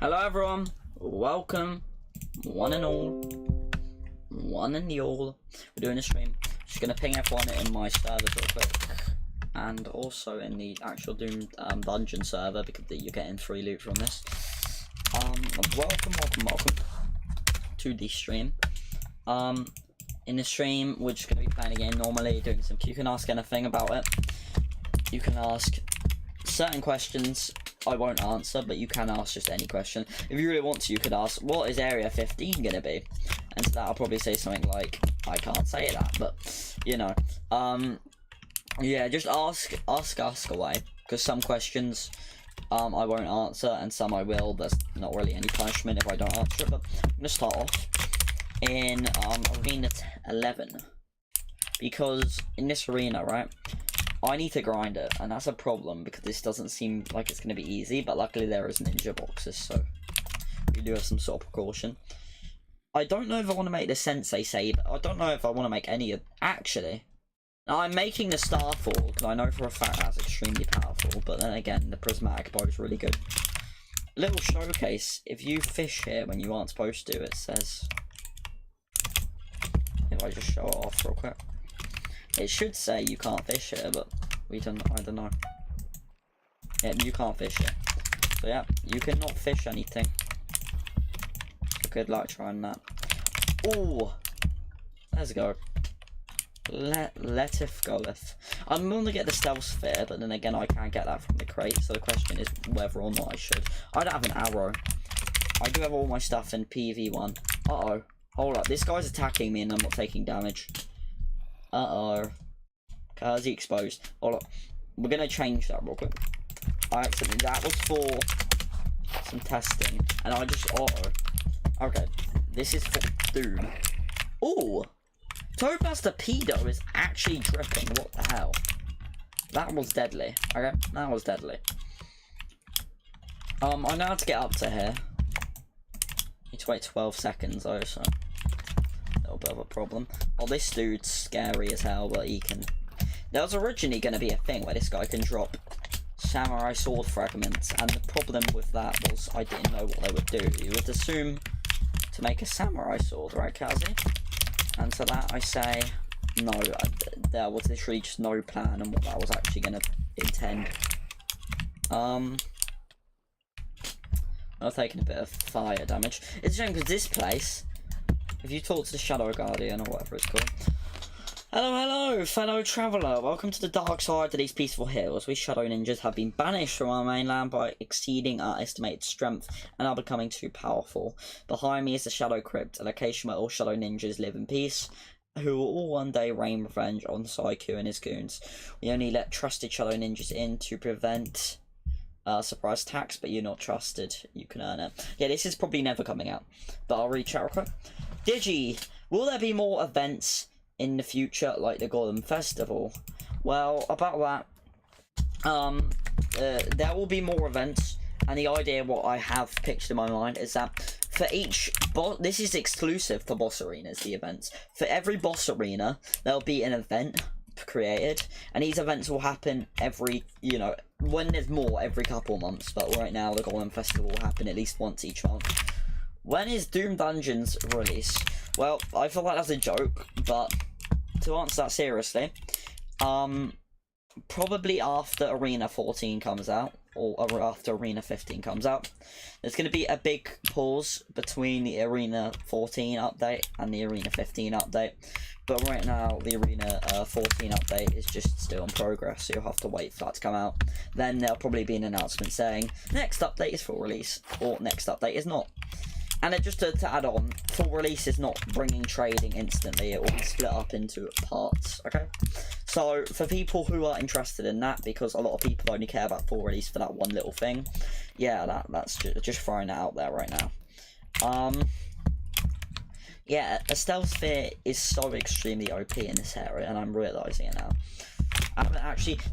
Hello everyone, welcome, one and all. We're doing a stream. Just gonna ping everyone in my server real quick, and also in the actual Doom Dungeon server, because you're getting free loot from this. Welcome to the stream. In the stream, we're just gonna be playing a game normally, doing some. You can ask anything about it. You can ask certain questions. I won't answer, but you can ask just any question. If you really want to, you could ask, what is Area 15 gonna be? And to that, I'll probably say something like, I can't say that, but, you know. Yeah, just ask away. Because some questions, I won't answer, and some I will. There's not really any punishment if I don't answer it, but I'm gonna start off in, Arena 11. Because in this arena, right, I need to grind it, and that's a problem because this doesn't seem like it's going to be easy, but luckily there is ninja boxes, so we do have some sort of precaution. I don't know if I want to make the Sensei save. I don't know if I want to make any of... Actually, now I'm making the Starfall, because I know for a fact that's extremely powerful, but then again, the Prismatic Bow is really good. Little showcase, if you fish here when you aren't supposed to, it says... If I just show it off real quick. It should say you can't fish here, but I don't know. Yeah, you can't fish here. So yeah, you cannot fish anything. So good luck trying that. Oh, let's go. Lettif goeth. I'm going to get the stealth sphere, but then again I can't get that from the crate, so the question is whether or not I should. I don't have an arrow. I do have all my stuff in PV1. Uh-oh. Hold up, this guy's attacking me and I'm not taking damage. Uh-oh. Cause he exposed. Hold up. We're gonna change that real quick. That was for some testing. And I just okay. This is for Doom. Ooh! Toadmaster Pedo is actually dripping. What the hell? That was deadly. Okay, that was deadly. I know how to get up to here. Need to wait 12 seconds though, so a bit of a problem. Oh, this dude's scary as hell, but he can... There was originally going to be a thing where this guy can drop samurai sword fragments, and the problem with that was I didn't know what they would do. You would assume to make a samurai sword, right, Kazi? And to that I say, no, there was literally just no plan on what that was actually going to intend. I'm taking a bit of fire damage. It's a shame because this place... If you talk to the Shadow Guardian or whatever it's called. Hello, fellow traveller. Welcome to the dark side of these peaceful hills. We Shadow Ninjas have been banished from our mainland by exceeding our estimated strength and are becoming too powerful. Behind me is the Shadow Crypt, a location where all Shadow Ninjas live in peace, who will all one day rain revenge on Saiku and his goons. We only let trusted Shadow Ninjas in to prevent... surprise attacks, but you're not trusted. You can earn it. Yeah, this is probably never coming out, but I'll read chat real quick. Digi, will there be more events in the future like the Golden Festival? Well, about that, there will be more events, and the idea what I have pictured in my mind is that for each boss, this is exclusive for boss arenas, the events. For every boss arena, there'll be an event created, and these events will happen every, you know, when there's more, every couple months, but right now the Golden Festival will happen at least once each month. When is Doom Dungeons release? Well, I feel like that's a joke, but to answer that seriously, probably after Arena 14 comes out, or after Arena 15 comes out. There's going to be a big pause between the Arena 14 update and the Arena 15 update. But right now, the Arena 14 update is just still in progress, so you'll have to wait for that to come out. Then there'll probably be an announcement saying, next update is full release, or next update is not. And just to add on, full release is not bringing trading instantly, it will be split up into parts, okay? So, for people who are interested in that, because a lot of people only care about full release for that one little thing, yeah, that's just throwing that out there right now. Yeah, a stealth sphere is so extremely OP in this area, and I'm realising it now.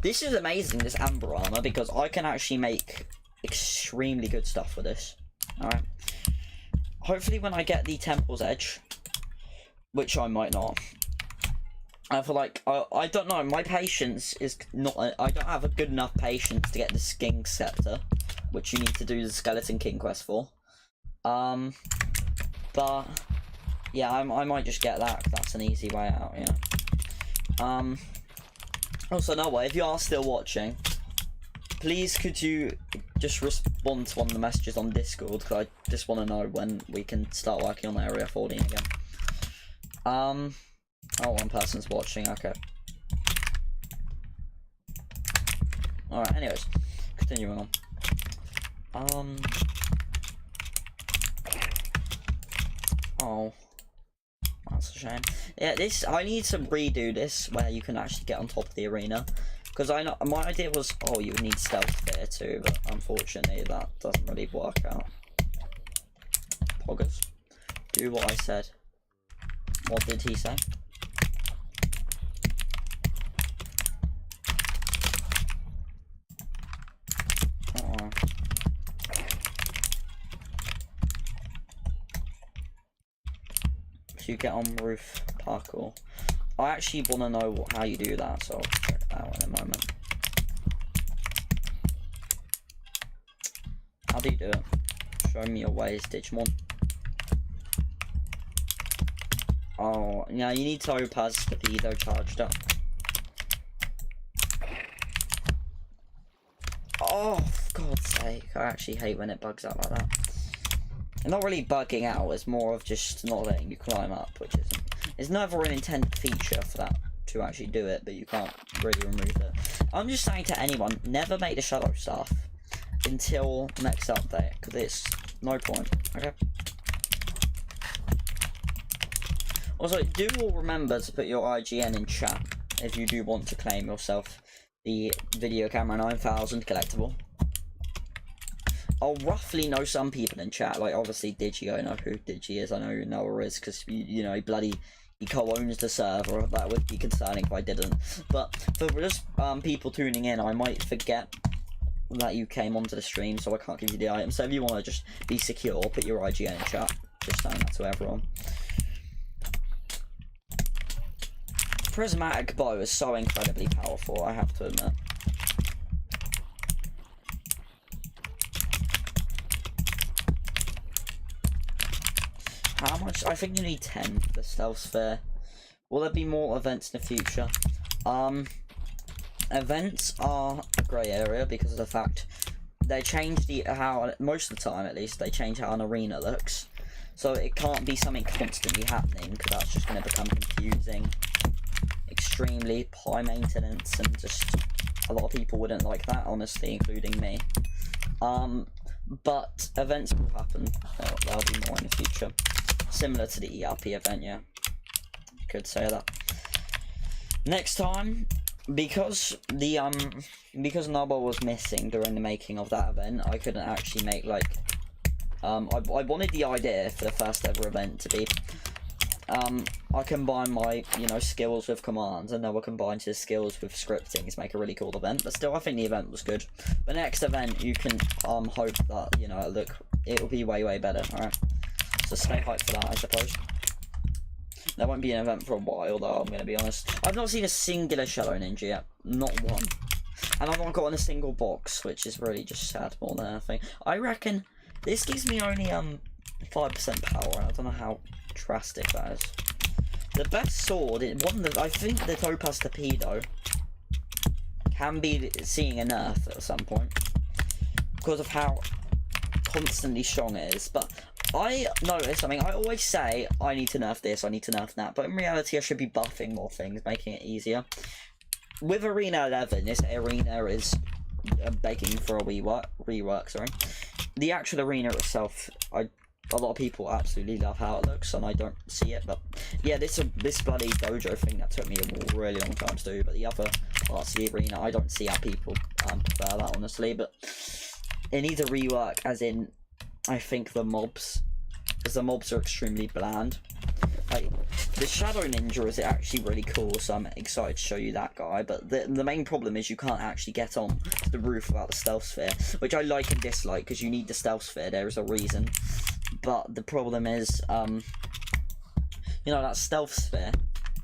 This is amazing, this amber armour, because I can actually make extremely good stuff with this, alright? Hopefully when I get the Temple's Edge, which I might not, I feel like, I don't know, my patience is not, I don't have a good enough patience to get the Skin Scepter, which you need to do the Skeleton King quest for. But yeah, I might just get that, 'cause that's an easy way out, yeah. Also, no way, if you are still watching, please could you just respond to one of the messages on Discord, because I just want to know when we can start working on Area 14 again. Oh, one person's watching, okay. Alright, anyways, continuing on. Oh, that's a shame. Yeah, I need to redo this where you can actually get on top of the arena. Because my idea was, oh, you would need stealth there too, but unfortunately that doesn't really work out. Poggers, do what I said. What did he say? Oh. So you get on roof parkour. I actually want to know how you do that, so I'll check that out in a moment. How do you do it? Show me your ways, Digimon. Oh, yeah, you need Topaz Speedo charged up. Oh, for God's sake, I actually hate when it bugs out like that. And not really bugging out, it's more of just not letting you climb up, which isn't. There's never an intended feature for that to actually do it, but you can't really remove it. I'm just saying to anyone, never make the shadow stuff until next update, because it's no point, okay? Also, do all remember to put your IGN in chat if you do want to claim yourself the Video Camera 9000 collectible. I'll roughly know some people in chat, like obviously Digi, I know who Digi is, I know who Noah is, because you know, he co-owns the server. That would be concerning if I didn't. But for just people tuning in, I might forget that you came onto the stream, so I can't give you the item. So if you want to just be secure, put your IGN in chat. Just saying that to everyone. Prismatic bow is so incredibly powerful, I have to admit. How much? I think you need 10 for the stealth sphere. Will there be more events in the future? Events are a grey area because of the fact they change how most of the time, at least, they change how an arena looks. So it can't be something constantly happening, because that's just going to become confusing, extremely high maintenance, and just a lot of people wouldn't like that, honestly, including me. But events will happen. There'll be more in the future. Similar to the ERP event, yeah. Could say that. Next time, because Nubble was missing during the making of that event, I couldn't actually make, like, I wanted the idea for the first ever event to be, I combine my, you know, skills with commands, and then we'll combine his skills with scripting to make a really cool event. But still, I think the event was good. The next event, you can hope that, you know, it'll be way better. All right. So stay hyped for that, I suppose. There won't be an event for a while, though, I'm going to be honest. I've not seen a singular Shadow Ninja yet. Not one. And I've not gotten a single box, which is really just sad more than anything. I reckon this gives me only 5% power. I don't know how drastic that is. The best sword, I think the Topaz Torpedo can be seeing a nerf at some point. Because of how constantly strong it is. But I notice, I mean, I always say, I need to nerf this, I need to nerf that, but in reality I should be buffing more things, making it easier. With Arena 11, this arena is begging for a rework, sorry. The actual arena itself, a lot of people absolutely love how it looks, and I don't see it, but yeah, this bloody dojo thing, that took me a really long time to do, but the other parts of the arena, I don't see how people prefer that, honestly, but it needs a rework, as in, I think the mobs, because the mobs are extremely bland. Like, the Shadow Ninja is actually really cool, so I'm excited to show you that guy, but the main problem is you can't actually get on the roof without the stealth sphere, which I like and dislike, because you need the stealth sphere, there is a reason. But the problem is, you know, that stealth sphere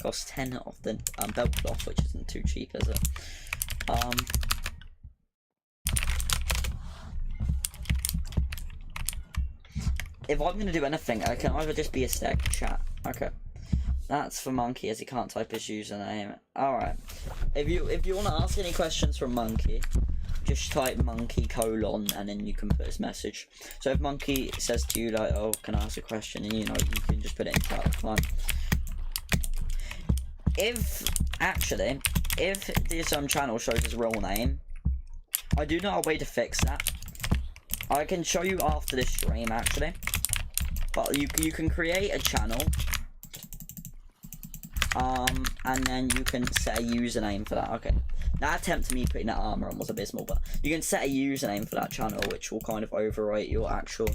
costs 10 of the belt cloth, which isn't too cheap, is it? if I'm gonna do anything, I can either just be a stack chat. Okay. That's for Monkey, as he can't type his username. Alright. If you want to ask any questions from Monkey, just type Monkey : and then you can put his message. So if Monkey says to you like, oh, can I ask a question, and you know, you can just put it in chat, fine. If this channel shows his real name, I do know a way to fix that. I can show you after this stream actually. But you can create a channel. And then you can set a username for that. Okay, that attempt of me putting that armor on was abysmal, but you can set a username for that channel, which will kind of overwrite your actual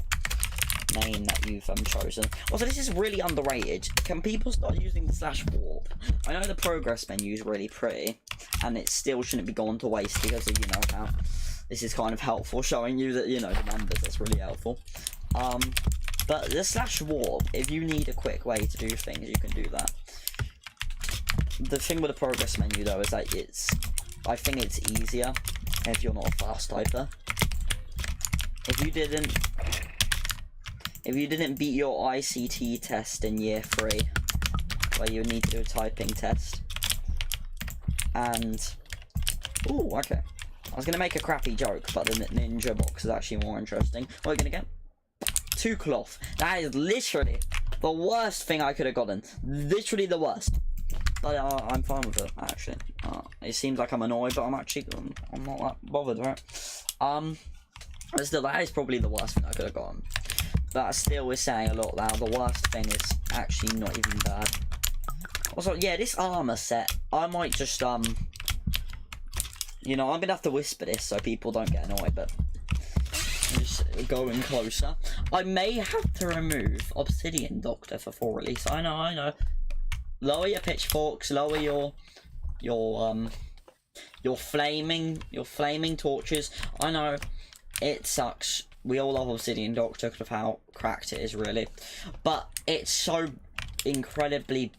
name that you've chosen. Also, this is really underrated. Can people start using the /warp? I know the progress menu is really pretty, and it still shouldn't be gone to waste because of, you know, how this is kind of helpful, showing you that, you know, the numbers. That's really helpful. But the /warp, if you need a quick way to do things, you can do that. The thing with the progress menu though is that I think it's easier if you're not a fast typer. If you didn't beat your ICT test in year 3, where you need to do a typing test, and ooh, okay, I was gonna make a crappy joke, but the ninja box is actually more interesting. What are we gonna get? 2 cloth. That is literally the worst thing I could have gotten. Literally the worst. But I'm fine with it, actually. It seems like I'm annoyed, but I'm not that bothered, right? But still, that is probably the worst thing I could have gotten. That still is saying a lot now. The worst thing is actually not even bad. Also, yeah, this armor set, I might just, you know, I'm gonna have to whisper this so people don't get annoyed, but just going closer. I may have to remove Obsidian Doctor for full release. I know. Lower your pitchforks, lower your flaming torches. I know it sucks. We all love Obsidian Doctor because of how cracked it is, really, but it's so incredibly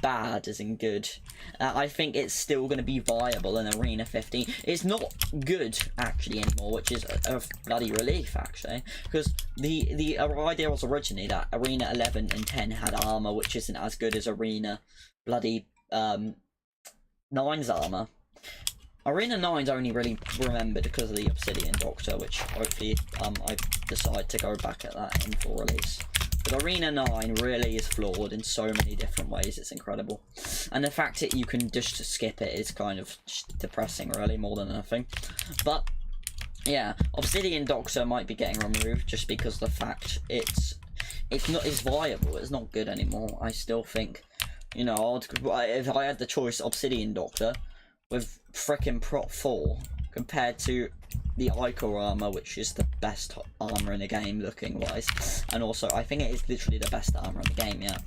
bad as in good. I think it's still going to be viable in Arena 15. It's not good actually anymore, which is a bloody relief actually, because the idea was originally that Arena 11 and 10 had armor which isn't as good as Arena bloody 9's armor. Arena 9's only really remembered because of the Obsidian Doctor, which hopefully I decide to go back at that in full release. But Arena 9 really is flawed in so many different ways, it's incredible. And the fact that you can just skip it is kind of depressing, really, more than anything. But, yeah, Obsidian Doctor might be getting removed just because of the fact it's not as viable, it's not good anymore. I still think, you know, if I had the choice, Obsidian Doctor with frickin' Prot 4 compared to the Ichor armor, which is the best armor in the game looking wise, and also I think it is literally the best armor in the game. Yeah,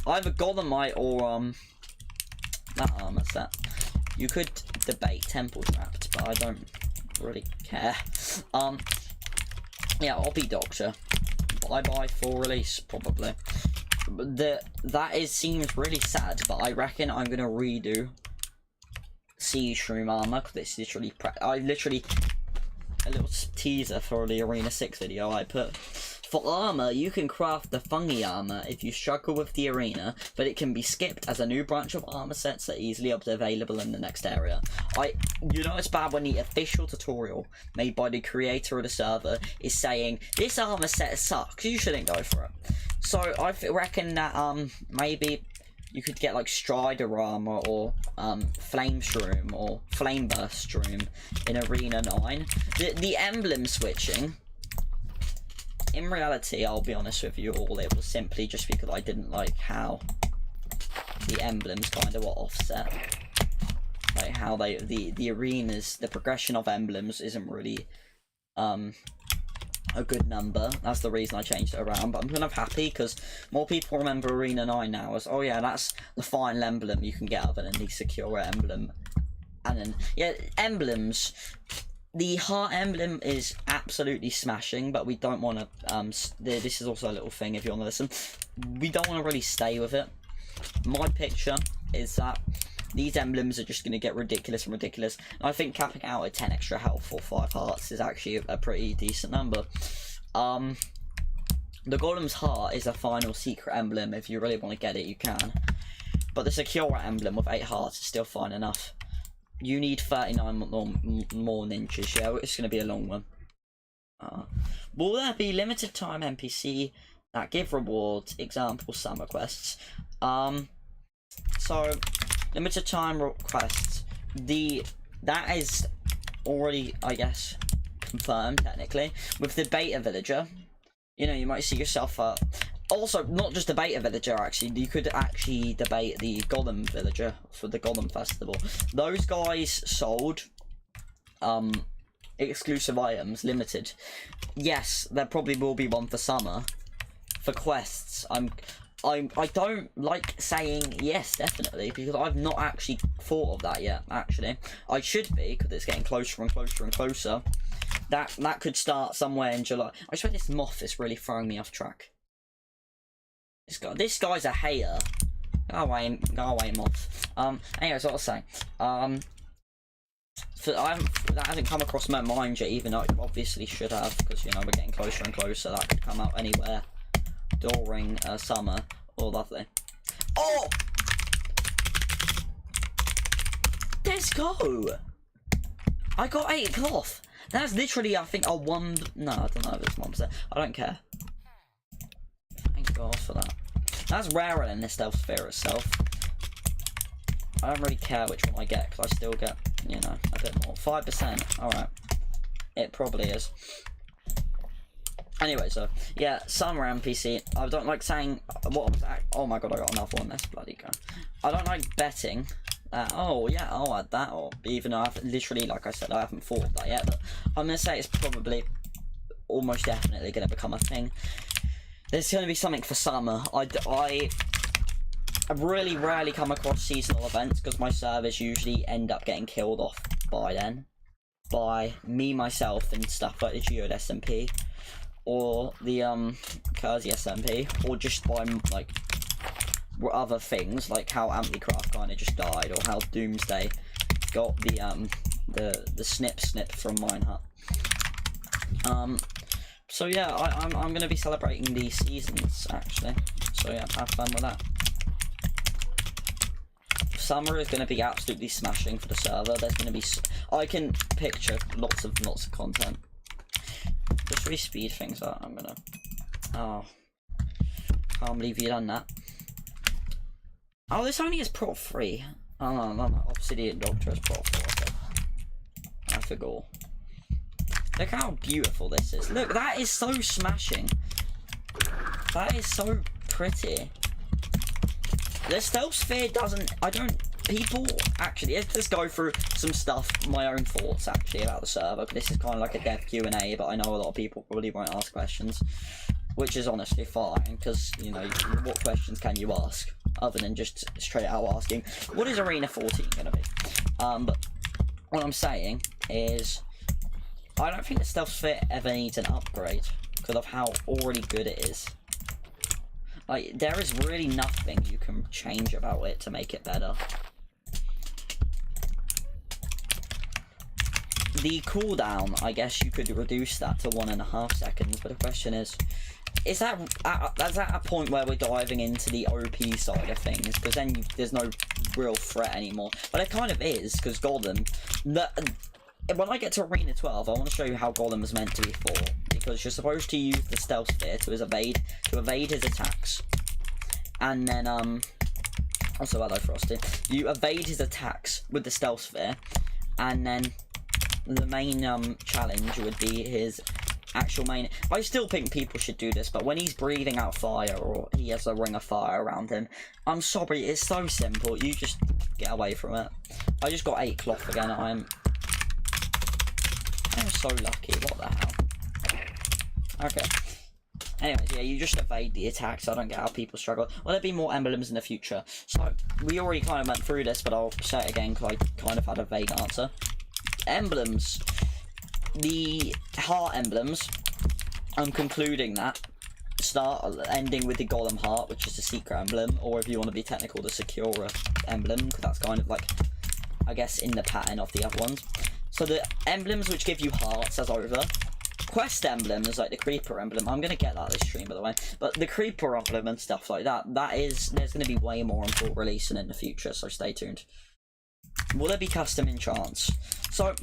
either Gollemite or that armor set. You could debate Temple Trapped, but I don't really care. Yeah, Obby Doctor, bye full release probably. That seems really sad, but I reckon I'm gonna redo Siege Shroom armor because it's literally a little teaser for the Arena 6 video I put. For armor, you can craft the fungi armor if you struggle with the arena, but it can be skipped as a new branch of armor sets that are easily available in the next area. You know it's bad when the official tutorial made by the creator of the server is saying this armor set sucks, you shouldn't go for it. So I reckon that maybe you could get like Strider armor or Flame Shroom or Flame Burst Shroom in Arena 9. The emblem switching, in reality, I'll be honest with you all, it was simply just because I didn't like how the emblems kind of were offset. Like how the arenas, the progression of emblems isn't really a good number. That's the reason I changed it around, but I'm kind of happy because more people remember Arena 9 now as, oh yeah, that's the final emblem you can get other than the secure emblem. And then, yeah, emblems, the heart emblem is absolutely smashing, but we don't want to, this is also a little thing if you want to listen, we don't want to really stay with it. My picture is that these emblems are just going to get ridiculous and ridiculous. And I think capping out at 10 extra health or 5 hearts is actually a pretty decent number. The Golem's Heart is a final secret emblem. If you really want to get it, you can. But the secure emblem with 8 hearts is still fine enough. You need 39 more ninjas, yeah? It's going to be a long one. Will there be limited time NPC that give rewards? Example, summer quests. So, limited time quests. That is already, I guess, confirmed, technically. With the beta villager, you know, you might see yourself also, not just the beta villager, actually. You could actually debate the Golem villager for the Golem festival. Those guys sold exclusive items, limited. Yes, there probably will be one for summer. For quests, I don't like saying yes, definitely, because I've not actually thought of that yet, actually. I should be, because it's getting closer and closer and closer. That could start somewhere in July. I swear this moth is really throwing me off track. This guy's a hater. Go away, moth. Anyways, what I was saying. That hasn't come across my mind yet, even though it obviously should have, because, you know, we're getting closer and closer. That could come out anywhere during summer. Oh, lovely. Oh! Let's go! I got 8 cloth. That's literally, I think, a 1... No, I don't know if it's 1%. I don't care. Thank God for that. That's rarer than the stealth sphere itself. I don't really care which one I get, because I still get, you know, a bit more. 5%. Alright. It probably is. Anyway, so, yeah, summer NPC. I don't like saying... Oh my god, I got another one. Let's bloody go. I don't like betting. Oh, yeah, I'll add that. Or even though I've literally, like I said, I haven't thought of that yet. But I'm going to say it's probably almost definitely going to become a thing. There's going to be something for summer. I really rarely come across seasonal events because my servers usually end up getting killed off by then. By me, myself, and stuff like the Geode SMP. Or the Kersey SMP. Or just by, like, other things, like how Ampleycraft kind of just died, or how Doomsday got the snip from Minehut. So yeah, I'm gonna be celebrating these seasons actually. So yeah, have fun with that. Summer is gonna be absolutely smashing for the server. There's gonna be I can picture lots of content. Just really speed things up. I'm gonna. Oh, can't believe you done that. Oh, this only is Prop 3. Oh, no. Obsidian Doctor is Prop 4. Okay. I forgot. Look how beautiful this is. Look, that is so smashing. That is so pretty. The stealth sphere doesn't... People... Actually, let's go through some stuff, my own thoughts, actually, about the server. This is kind of like a dev Q&A, but I know a lot of people probably won't ask questions. Which is honestly fine, because, you know, what questions can you ask? Other than just straight out asking, what is Arena 14 going to be? But what I'm saying is, I don't think the stealth sphere ever needs an upgrade, because of how already good it is. Like, there is really nothing you can change about it to make it better. The cooldown, I guess you could reduce that to 1.5 seconds, but the question is that at a point where we're diving into the OP side of things? Because then there's no real threat anymore. But it kind of is, because Golem... When I get to Arena 12, I want to show you how Golem is meant to be fought. Because you're supposed to use the stealth sphere to evade his attacks. And then, also, hello, Frosty. You evade his attacks with the stealth sphere. And then the main challenge would be his... actual main... I still think people should do this, but when he's breathing out fire, or he has a ring of fire around him, I'm sorry, it's so simple, you just get away from it. I just got 8 cloth again. I'm so lucky, what the hell. Okay. Anyways, yeah, you just evade the attacks. I don't get how people struggle. Will there be more emblems in the future? So, we already kind of went through this, but I'll say it again, because I kind of had a vague answer. Emblems. The heart emblems, I'm concluding that, ending with the Golem heart, which is the secret emblem, or if you want to be technical, the secure emblem, because that's kind of like, I guess, in the pattern of the other ones. So the emblems which give you hearts as over, quest emblems, like the creeper emblem, I'm gonna get that this stream, by the way, but the creeper emblem and stuff like that, there's gonna be way more on releasing in the future, so stay tuned. Will there be custom enchants? So,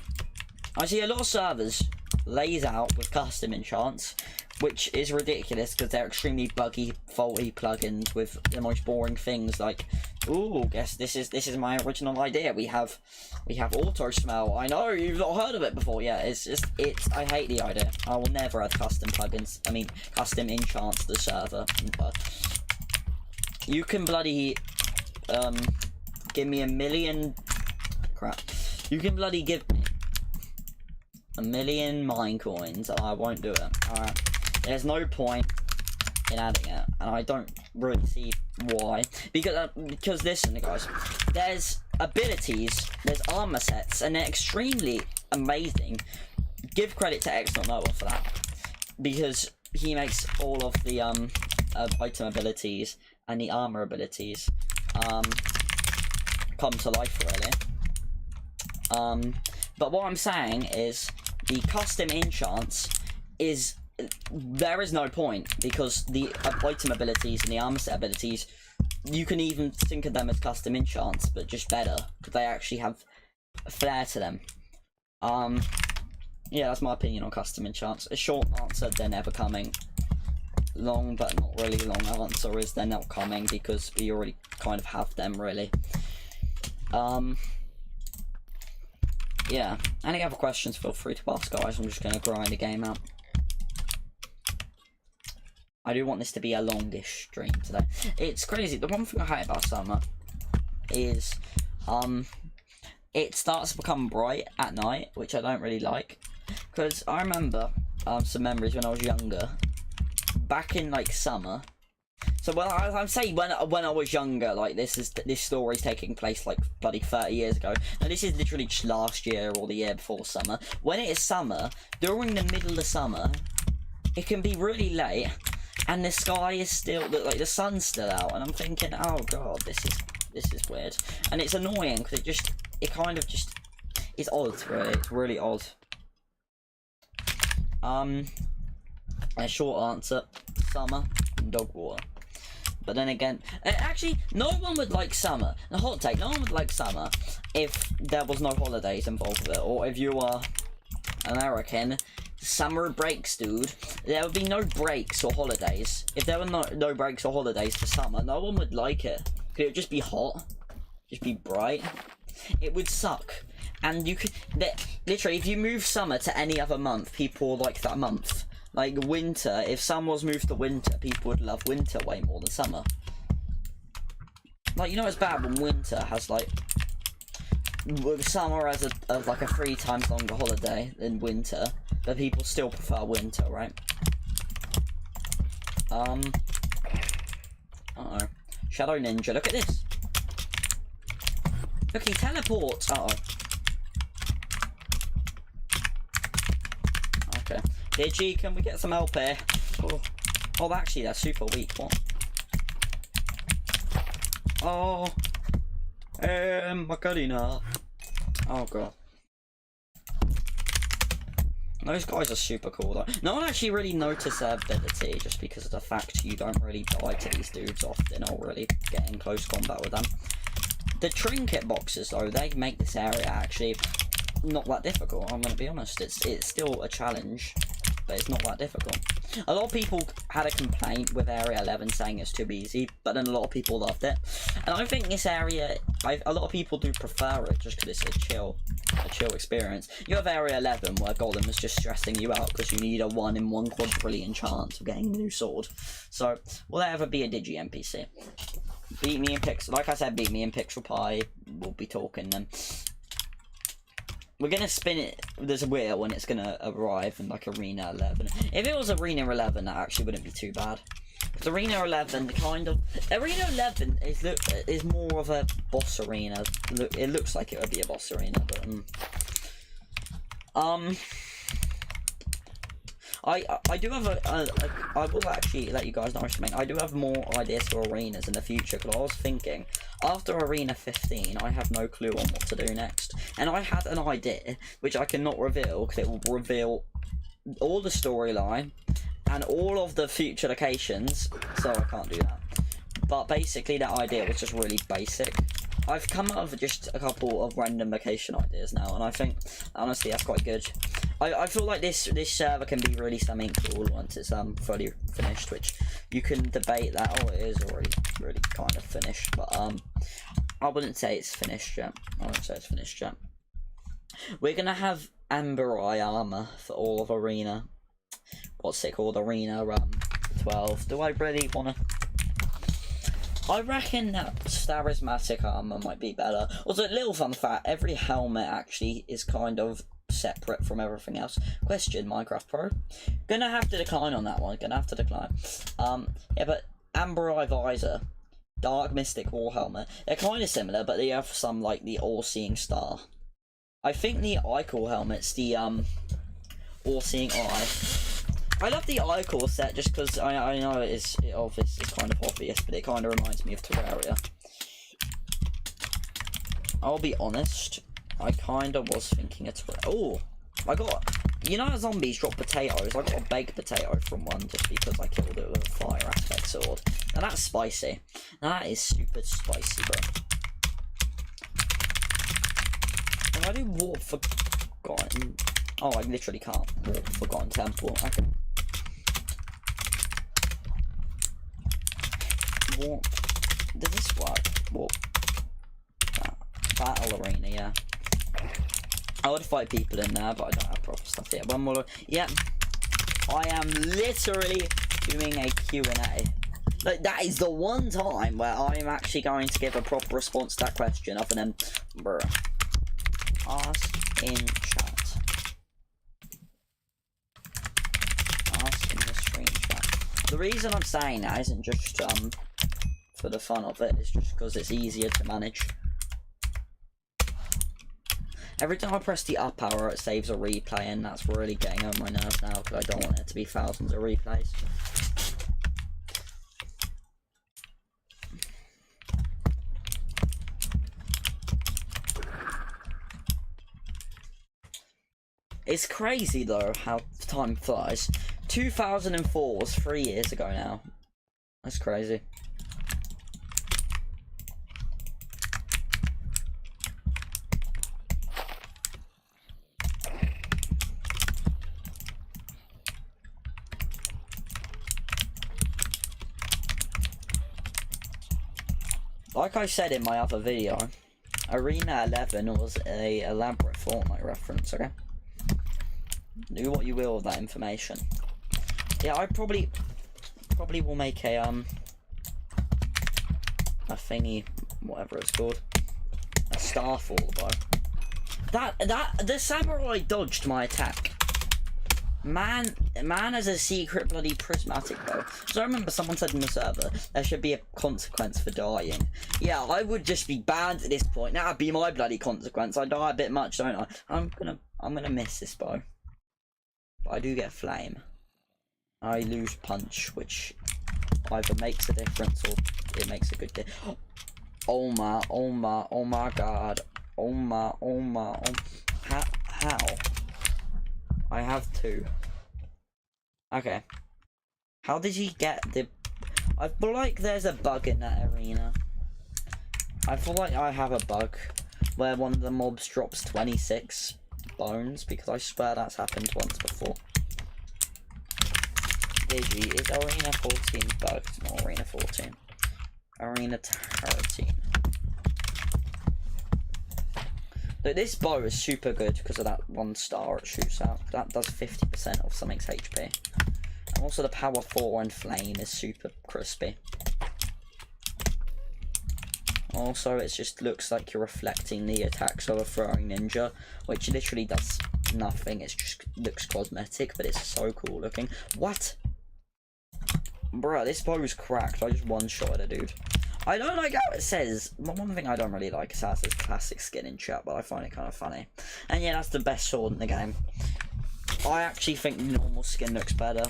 I see a lot of servers lays out with custom enchants, which is ridiculous because they're extremely buggy, faulty plugins with the most boring things like, ooh, guess this is my original idea. We have auto smell. I know you've not heard of it before. Yeah, it's I hate the idea. I will never add custom plugins. I mean, custom enchants to the server. But you can bloody give me a million crap. You can bloody give me a million mine coins. I won't do it. Alright. There's no point in adding it, and I don't really see why. Because listen, guys, there's abilities, there's armor sets, and they're extremely amazing. Give credit to X Noah for that, because he makes all of the item abilities and the armor abilities come to life, really. But what I'm saying is the custom enchants there is no point, because the item abilities and the armor set abilities, you can even think of them as custom enchants, but just better, because they actually have a flair to them. Yeah, that's my opinion on custom enchants. A short answer, they're never coming. Long, but not really long answer is they're not coming, because we already kind of have them, really. Yeah, any other questions, feel free to ask, guys. I'm just going to grind the game out. I do want this to be a longish stream today. It's crazy. The one thing I hate about summer is it starts to become bright at night, which I don't really like. Because I remember some memories when I was younger, back in like summer. So I'm saying when I was younger, like this story's taking place like bloody 30 years ago. Now this is literally just last year or the year before summer. When it is summer, during the middle of summer, it can be really late. And the sky is still, like, the sun's still out, and I'm thinking, oh god, this is weird. And it's annoying, because it kind of just, it's odd, really, it's really odd. A short answer, summer and dog water. But then again, actually, no one would like summer. A hot take, no one would like summer if there was no holidays involved with it, or if you are American. Summer breaks, dude. There would be no breaks or holidays. If there were no breaks or holidays for summer, no one would like it. It would just be hot, just be bright. It would suck. And you could literally, if you move summer to any other month, people would like that month. Like winter, if summer was moved to winter, people would love winter way more than summer. Like, you know, it's bad when winter has like, with summer as like a 3 times longer holiday than winter. But people still prefer winter, right? Uh-oh. Shadow Ninja, look at this. Look, he teleports. Uh-oh. Okay. Here, G, can we get some help here? Oh, actually, that's super weak. What? Oh. Macarena. Oh, God. Those guys are super cool though. No one actually really noticed their ability just because of the fact you don't really die to these dudes often or really get in close combat with them. The trinket boxes though, they make this area actually not that difficult, I'm going to be honest. It's still a challenge, but it's not that difficult. A lot of people had a complaint with Area 11 saying it's too easy, but then a lot of people loved it. And I think this area, a lot of people do prefer it just because it's a chill experience. You have Area 11 where Golem is just stressing you out because you need a 1 in 1 quadrillion chance of getting a new sword. So, will there ever be a Digi NPC? Beat me in Pixel, like I said, beat me in Pixel Pie, we'll be talking then. We're gonna spin it, there's a wheel and it's gonna arrive in like Arena 11. If it was Arena 11, that actually wouldn't be too bad. Because Arena 11 Arena 11 is more of a boss arena. It looks like it would be a boss arena, but I do have I will actually let you guys know something. I do have more ideas for arenas in the future, because I was thinking, after Arena 15, I have no clue on what to do next. And I had an idea, which I cannot reveal, because it will reveal all the storyline, and all of the future locations. So I can't do that. But basically, that idea was just really basic. I've come up with just a couple of random location ideas now, and I think honestly that's quite good. I feel like this server can be really something cool once it's fully finished, which you can debate that. Oh, it is already really kind of finished, but I wouldn't say it's finished yet. I wouldn't say it's finished yet. We're gonna have Amber Eye armor for all of Arena. What's it called? Arena 12. Do I really wanna? I reckon that charismatic armor might be better. Also, little fun fact: every helmet actually is kind of separate from everything else. Question, Minecraft Pro. Gonna have to decline on that one. Gonna have to decline. Yeah, but Amber Eye visor, Dark Mystic War helmet. They're kind of similar, but they have some like the All-Seeing Star. I think the Ichor helmet's the All-Seeing Eye. I love the Ichor set just because I know it's kind of obvious, but it kind of reminds me of Terraria. I'll be honest, I kind of was thinking of Terraria. Oh, I got, you know how zombies drop potatoes? I got a baked potato from one just because I killed it with a fire aspect sword. Now that's spicy. Now that is super spicy, bro. If I do Warp Forgotten... Oh, I literally can't. Warp Forgotten Temple. Okay. Warp... Does this work? Warp... Battle Arena, yeah. I would fight people in there, but I don't have proper stuff yet. One more... Yeah. I am literally doing a Q&A. Like, that is the one time where I'm actually going to give a proper response to that question, other than... Bruh. Ask in chat. Ask in the stream chat. The reason I'm saying that isn't just for the fun of it, it's just because it's easier to manage. Every time I press the up arrow, it saves a replay, and that's really getting on my nerves now because I don't want it to be thousands of replays. It's crazy though how time flies. 2004 was 3 years ago now. That's crazy. Like I said in my other video, Arena 11 was a elaborate Fortnite reference, okay? Do what you will with that information. Yeah, I probably will make a thingy, whatever it's called, a starfall though. The samurai dodged my attack. Man has a secret bloody prismatic bow. So I remember someone said in the server there should be a consequence for dying. Yeah, I would just be banned at this point. That'd be my bloody consequence. I die a bit much, don't I? I'm gonna miss this bow. But I do get flame. I lose punch, which either makes a difference or it makes a good difference. Oh my god. How? I have 2. Okay. How did he get the... I feel like there's a bug in that arena. I feel like I have a bug where one of the mobs drops 26 bones, because I swear that's happened once before. Digi, is Arena 14 bugged? Not Arena 14. Arena 13. Look, this bow is super good because of that 1 star it shoots out. That does 50% of something's HP. And also the power 4 and flame is super crispy. Also, it just looks like you're reflecting the attacks of a throwing ninja, which literally does nothing. It just looks cosmetic, but it's so cool looking. What? Bruh, this bow is cracked. I just one-shotted a dude. I don't like how it says... One thing I don't really like is how it says classic skin in chat, but I find it kind of funny. And yeah, that's the best sword in the game. I actually think normal skin looks better.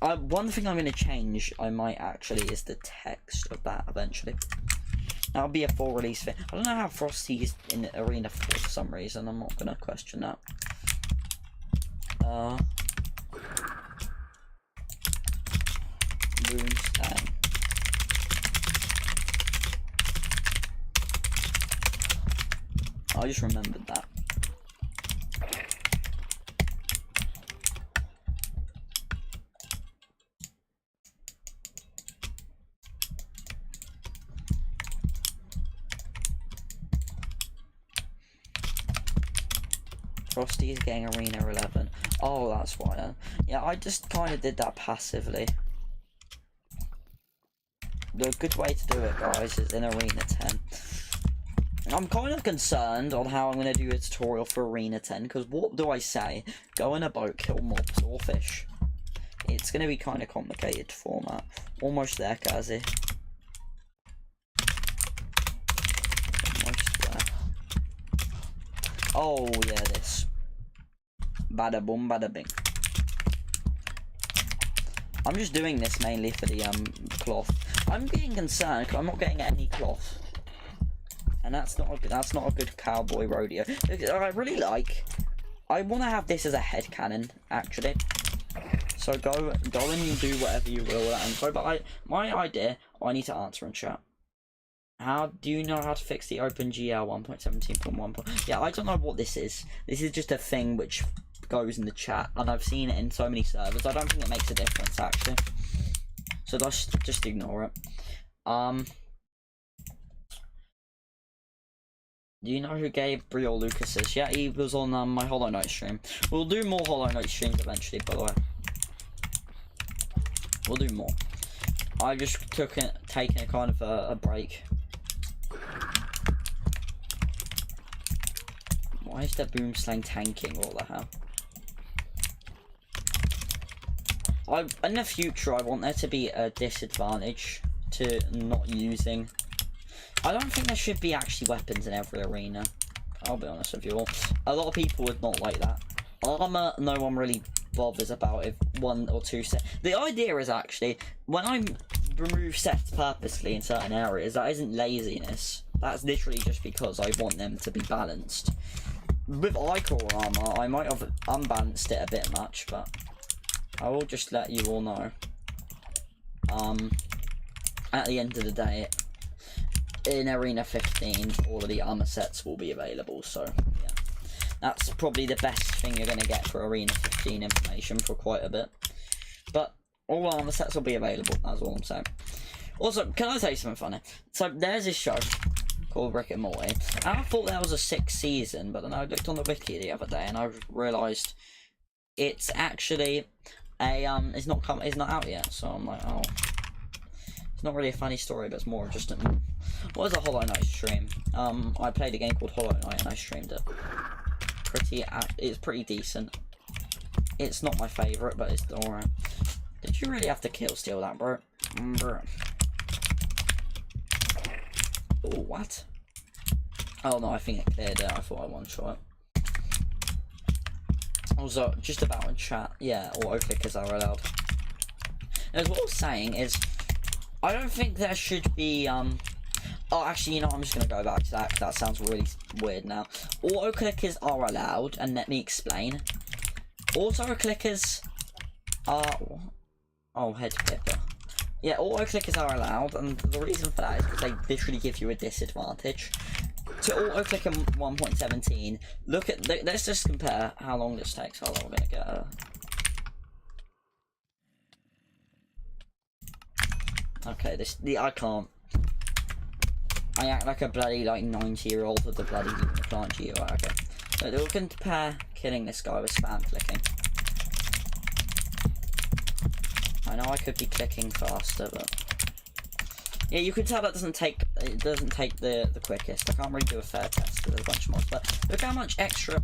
One thing I'm going to change, I might actually, is the text of that eventually. That'll be a full release thing. I don't know how Frosty's in Arena 4 for some reason. I'm not going to question that. Boomstang. I just remembered that. Frosty is getting Arena 11. Oh, that's why then. Yeah, I just kind of did that passively. The good way to do it, guys, is in Arena 10. I'm kind of concerned on how I'm going to do a tutorial for Arena 10, because what do I say? Go in a boat, kill mobs or fish. It's going to be kind of complicated to format. Almost there, Kazi. Almost there. Oh, yeah, this. Bada boom, bada bing. I'm just doing this mainly for the cloth. I'm being concerned because I'm not getting any cloth. And that's not a good cowboy rodeo. I want to have this as a headcanon, actually. So go and do whatever you will with that info. But my idea, I need to answer in chat. How do you know how to fix the OpenGL 1.17.1? Yeah, I don't know what this is. This is just a thing which goes in the chat, and I've seen it in so many servers. I don't think it makes a difference actually. So just ignore it. Do you know who Gabriel Lucas is? Yeah, he was on my Hollow Knight stream. We'll do more Hollow Knight streams eventually, by the way. We'll do more. I just taken a kind of a break. Why is the boomslang tanking all the hell? In the future, I want there to be a disadvantage to not using. I don't think there should be actually weapons in every arena. I'll be honest with you all. A lot of people would not like that. Armor, no one really bothers about if 1 or 2 sets. The idea is actually, when I remove sets purposely in certain areas, that isn't laziness. That's literally just because I want them to be balanced. With iCore armor, I might have unbalanced it a bit much, but I will just let you all know. At the end of the day, in Arena 15, all of the armor sets will be available, so yeah. That's probably the best thing you're going to get for Arena 15 information for quite a bit. But all armor sets will be available, that's all I'm saying. Also, can I tell you something funny? So, there's this show called Rick and Morty, and I thought that was a 6th season, but then I looked on the wiki the other day, and I realised it's actually a, it's not out yet, so I'm like, oh. It's not really a funny story, but it's more just a... What was a Hollow Knight stream? I played a game called Hollow Knight, and I streamed it. It's pretty decent. It's not my favourite, but it's alright. Did you really have to steal that, bro? Bro. Oh, what? Oh no, I think it cleared it. I thought I one-shot it. Also, just about in chat, yeah, auto-clickers are allowed. As what I was saying is, I don't think there should be, oh, actually, you know, I'm just going to go back to that, because that sounds really weird now. Auto-clickers are allowed, and let me explain. Auto-clickers are... Oh, head pipper. Yeah, auto-clickers are allowed, and the reason for that is because they literally give you a disadvantage. To auto-click in 1.17, look at... Let's just compare how long this takes. Hold on, we're going to get a... Okay, I can't. I act like a bloody, 90-year-old with the bloody plant GUI, okay. So we'll compare killing this guy with spam clicking. I know I could be clicking faster, but... Yeah, you can tell that doesn't take the quickest. I can't really do a fair test because there's a bunch of mods, but look how much extra...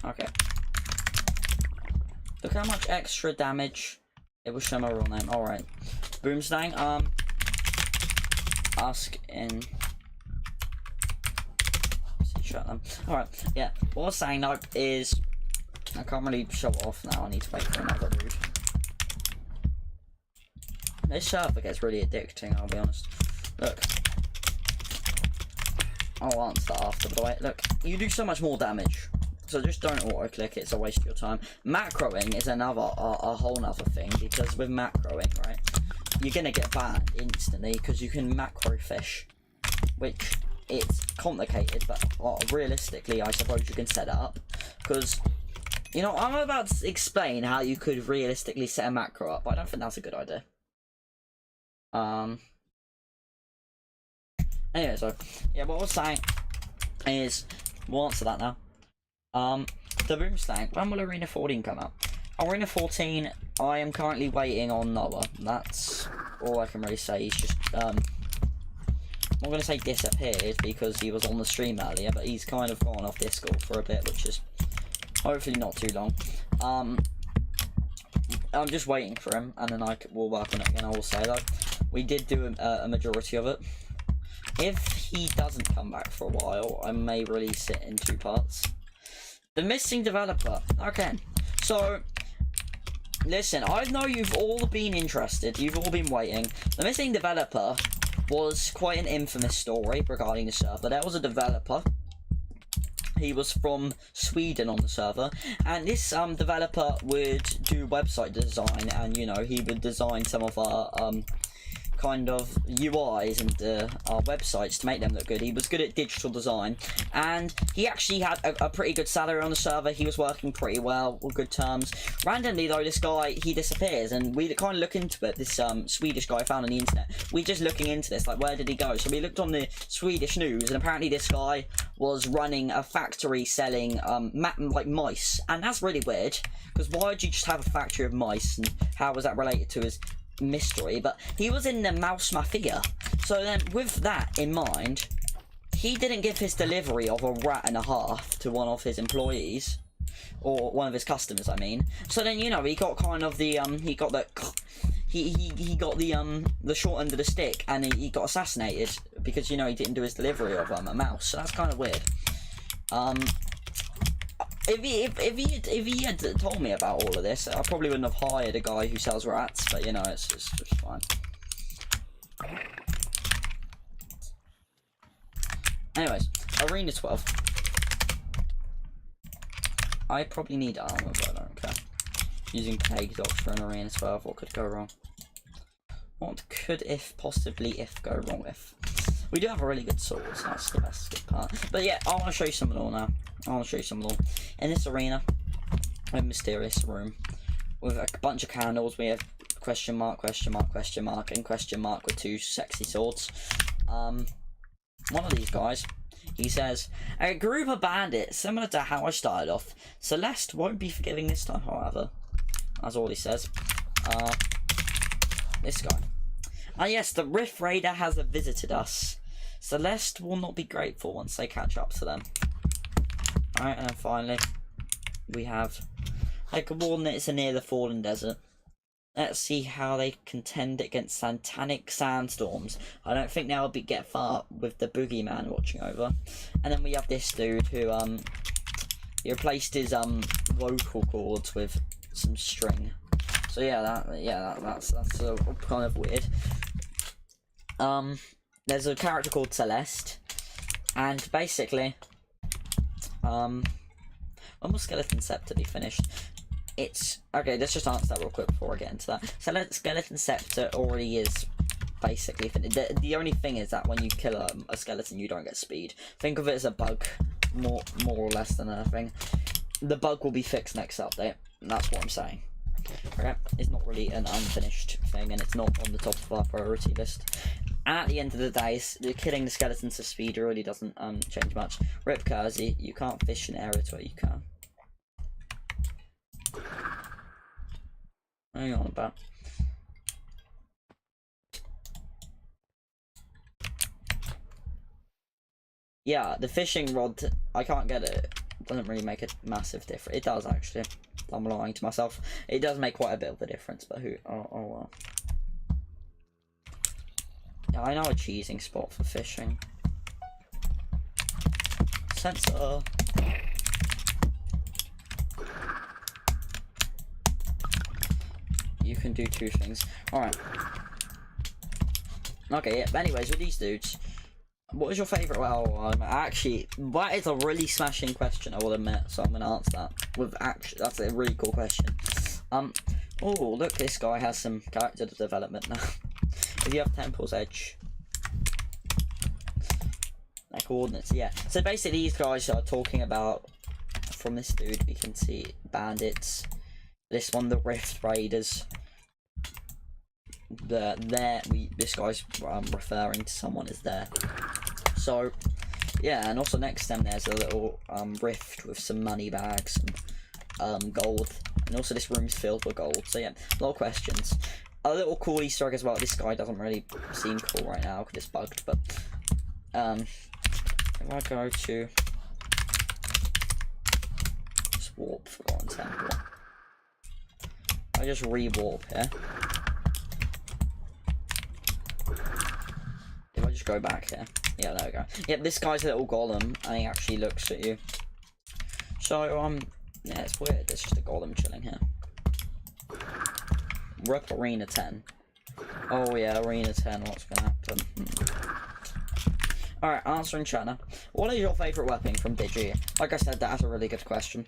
Okay. Look how much extra damage it will show my real name. Alright. Boomstang, ask in... Shut them. Alright, yeah. What I was saying now is... I can't really show it off now, I need to wait for another dude. This server gets really addicting, I'll be honest. Look. I'll answer that after, by the way. Look, you do so much more damage. So just don't auto-click, it's a waste of your time. Macroing is another, a whole nother thing, because with macroing, right, you're gonna get banned instantly, because you can macro fish, which, it's complicated, but realistically, I suppose you can set it up, because, you know, I'm about to explain how you could realistically set a macro up, but I don't think that's a good idea. Anyway, so, yeah, what I was saying is, we'll answer that now. The Boomslang, when will Arena 14 come out? Arena 14, I am currently waiting on Noah. That's all I can really say. He's just, I'm not going to say disappeared because he was on the stream earlier, but he's kind of gone off Discord for a bit, which is hopefully not too long. I'm just waiting for him, and then we'll work on it again. I will say, though, we did do a majority of it. If he doesn't come back for a while, I may release it in 2 parts. The missing developer. Okay, so listen, I know you've all been interested, you've all been waiting. The missing developer was quite an infamous story regarding the server. There was a developer, he was from Sweden on the server, and this developer would do website design, and you know, he would design some of our kind of UIs and our websites to make them look good. He was good at digital design, and he actually had a pretty good salary on the server. He was working pretty well, on good terms. Randomly though, this guy, he disappears, and we kind of look into it. This Swedish guy I found on the internet, we just looking into this, like, where did he go? So we looked on the Swedish news, and apparently this guy was running a factory selling like mice, and that's really weird, because why would you just have a factory of mice, and how was that related to his mystery? But he was in the mouse mafia. So then with that in mind, he didn't give his delivery of a rat and a half to one of his employees, or one of his customers, I mean. So then, you know, he got kind of the he got the got the short end of the stick, and he got assassinated because, you know, he didn't do his delivery of a mouse. So that's kind of weird. If he had told me about all of this, I probably wouldn't have hired a guy who sells rats, but you know, it's just fine. Anyways, Arena 12. I probably need armor, but I don't care. Using plague dogs for an Arena 12, what could go wrong? What could, possibly, go wrong with? We do have a really good sword, so that's the best good part. But yeah, I want to show you some of them all now. I want to show you some of them all. In this arena, we have a mysterious room with a bunch of candles. We have question mark, question mark, question mark, and question mark with 2 sexy swords. One of these guys, he says, a group of bandits, similar to how I started off. Celeste won't be forgiving this time, however. That's all he says. This guy. Ah yes, the Rift Raider has visited us. Celeste will not be grateful once they catch up to them. Alright, and then finally, we have a coordinates are near the Fallen Desert. Let's see how they contend against satanic sandstorms. I don't think they'll get far with the boogeyman watching over. And then we have this dude who he replaced his vocal cords with some string. So yeah, that's kind of weird. There's a character called Celeste, and basically, when will Skeleton Scepter be finished? It's okay. Let's just answer that real quick before I get into that. So Skeleton Scepter already is basically finished. The only thing is that when you kill a skeleton, you don't get speed. Think of it as a bug, more or less than anything. The bug will be fixed next update. That's what I'm saying. Okay, it's not really an unfinished thing, and it's not on the top of our priority list. And at the end of the day, killing the skeletons to speed really doesn't change much. Rip Kersey, you can't fish in areas where you can. Hang on about. Yeah, the fishing rod, I can't get it. It doesn't really make a massive difference. It does actually. I'm lying to myself. It does make quite a bit of a difference, but who? Oh well. Yeah, I know a cheesing spot for fishing. Sensor. You can do 2 things. Alright. Okay, yeah, but anyways, with these dudes, What is your favourite? Well, actually, that is a really smashing question, I will admit. So I'm gonna answer that with that's a really cool question. Oh, look, this guy has some character development now. If you have Temple's Edge, their coordinates, yeah. So basically, these guys are talking about. From this dude, we can see bandits. This one, the Rift Raiders. This guy's referring to someone as there. So yeah, and also next to them there's a little rift with some money bags and gold, and also this room's filled with gold. So yeah, a lot of questions. A little cool Easter egg as well. This guy doesn't really seem cool right now because it's bugged, but if I go to just warp Forgotten Temple, I just re-warp here. If I just go back here, yeah, there we go. Yeah, this guy's a little golem, and he actually looks at you. So yeah, it's weird. There's just a golem chilling here. Rep Arena 10. Oh yeah, Arena 10. What's gonna happen? Alright, answering China. What is your favourite weapon from Digi? Like I said, that's a really good question.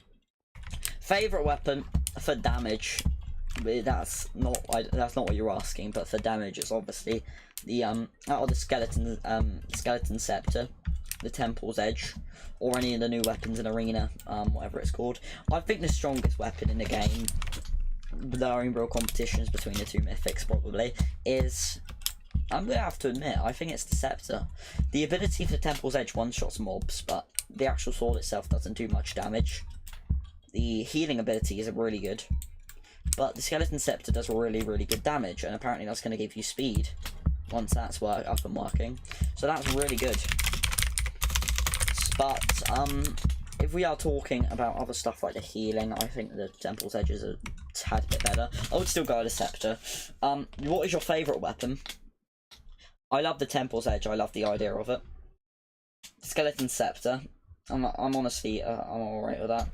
Favourite weapon for damage. That's not what you're asking, but for damage it's obviously the out of the skeleton scepter, the Temple's Edge, or any of the new weapons in Arena, whatever it's called. I think the strongest weapon in the game, there are real competitions between the two mythics probably, is, I'm gonna have to admit, I think it's the scepter. The ability for Temple's Edge one-shots mobs, but the actual sword itself doesn't do much damage. The healing ability is really good, but the skeleton scepter does really good damage, and apparently that's going to give you speed once that's up and working. So that's really good. But if we are talking about other stuff like the healing, I think the Temple's Edge is a tad bit better. I would still go with the scepter. What is your favourite weapon? I love the Temple's Edge. I love the idea of it. Skeleton scepter. I'm honestly I'm alright with that.